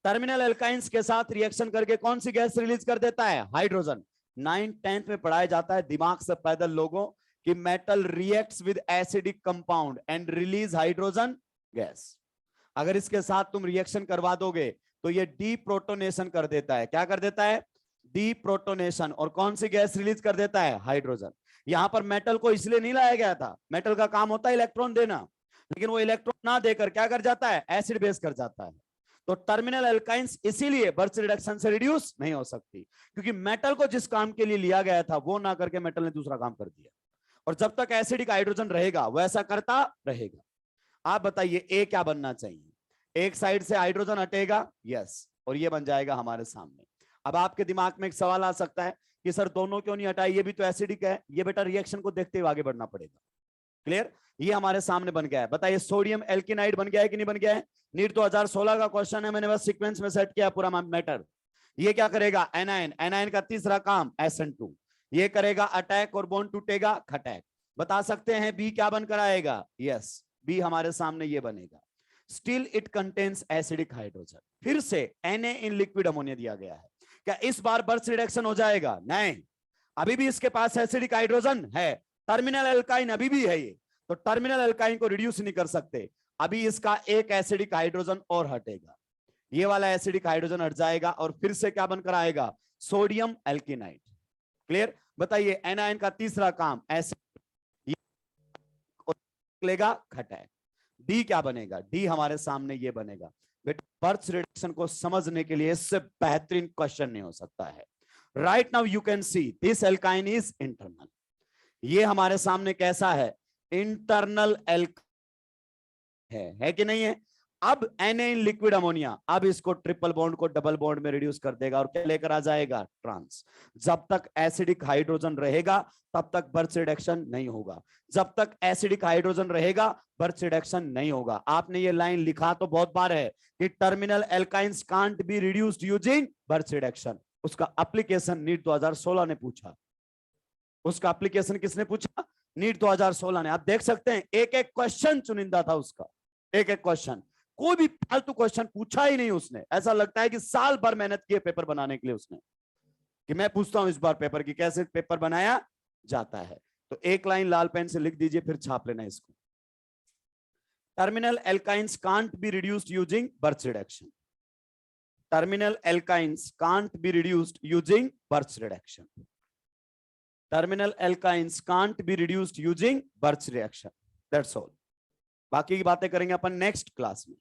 टर्मिनल एल्काइंस के साथ रिएक्शन करके कौन सी गैस रिलीज कर देता है? हाइड्रोजन। 9th-10th में पढ़ाया जाता है दिमाग से पैदल लोगों कि metal reacts with acidic compound and release hydrogen gas. अगर इसके साथ तुम रिएक्शन करवा दोगे तो ये डीप्रोटोनेशन कर देता है। क्या कर देता है? डीप्रोटोनेशन। और कौन सी गैस रिलीज कर देता है? हाइड्रोजन। यहां पर मेटल को इसलिए नहीं लाया गया था, मेटल का काम होता है इलेक्ट्रॉन देना, लेकिन वो इलेक्ट्रॉन ना देकर क्या कर जाता है? एसिड बेस कर जाता है। तो टर्मिनल एल्काइंस इसीलिए बर्च रिडक्शन से रिड्यूस नहीं हो सकती, क्योंकि मेटल को जिस काम के लिए लिया गया था वो ना करके मेटल ने दूसरा काम कर दिया। और जब तक एसिडिक हाइड्रोजन रहेगा वो ऐसा करता रहेगा। आप बताइए ए क्या बनना चाहिए? एक साइड से हाइड्रोजन हटेगा, यस, और ये बन जाएगा हमारे सामने। अब आपके दिमाग में एक सवाल आ सकता है कि सर दोनों क्यों नहीं हटाए, ये भी तो एसिडिक है। ये बेटा रिएक्शन को देखते हुए आगे बढ़ना पड़ेगा। क्लियर? ये हमारे सामने बन गया है। बताइए सोडियम एल्किनाइड बन गया है कि नहीं बन गया है? नीट 2016 का क्वेश्चन है, मैंने बस सीक्वेंस में सेट किया पूरा मैटर। ये क्या करेगा? एनायन। एनायन का तीसरा काम SN2। ये करेगा अटैक और बॉन्ड टूटेगा खटैक। बता सकते हैं बी क्या बनकर आएगा? यस, बी हमारे सामने ये बनेगा। Still it contains acidic hydrogen. फिर से Na इन लिक्विड अमोनिया दिया गया है। क्या इस बार बर्च रिडक्शन हो जाएगा? नहीं, अभी भी इसके पास एसिडिक हाइड्रोजन है। टर्मिनल एल्काइन अभी भी है ये, तो टर्मिनल एल्काइन को रिड्यूस नहीं कर सकते। अभी इसका एक एसिडिक हाइड्रोजन और हटेगा, ये वाला एसिडिक हाइड्रोजन हट जाएगा और फिर से क्या बनकर आएगा? सोडियम एल्किनाइड। क्लियर? बताइए एनायन का तीसरा काम एसिड लेगा खटैक। डी क्या बनेगा? डी हमारे सामने ये बनेगा। बर्च रिडक्शन को समझने के लिए इससे बेहतरीन क्वेश्चन नहीं हो सकता है। Right now you can see this alkyne is internal. ये हमारे सामने कैसा है? इंटरनल एल्काइन है कि नहीं है? अब Na इन लिक्विड अमोनिया अब इसको ट्रिपल बॉन्ड को डबल बॉन्ड में रिड्यूस कर देगा और क्या लेकर आ जाएगा? ट्रांस। जब तक एसिडिक हाइड्रोजन रहेगा तब तक बर्च रिडक्शन नहीं होगा। जब तक एसिडिक हाइड्रोजन रहेगा बर्च रिडक्शन नहीं होगा। आपने ये लाइन लिखा तो बहुत बार है कि terminal alkynes can't be reduced using birch reduction. उसका एप्लीकेशन नीट 2016 ने पूछा। उसका एप्लीकेशन किसने पूछा? नीट 2016 ने। आप देख सकते हैं एक एक क्वेश्चन चुनिंदा था उसका, एक एक क्वेश्चन। कोई भी फालतू क्वेश्चन पूछा ही नहीं उसने। ऐसा लगता है कि साल भर मेहनत की है पेपर बनाने के लिए उसने, कि मैं पूछता हूं इस बार पेपर की कैसे पेपर बनाया जाता है। तो एक लाइन लाल पेन से लिख दीजिए, फिर छाप लेना इसको। Terminal alkynes can't be reduced using birch reduction. Terminal alkynes can't be reduced using birch reduction. Terminal alkynes can't be reduced using birch reaction. That's all. बाकी की बातें करेंगे अपन नेक्स्ट क्लास में।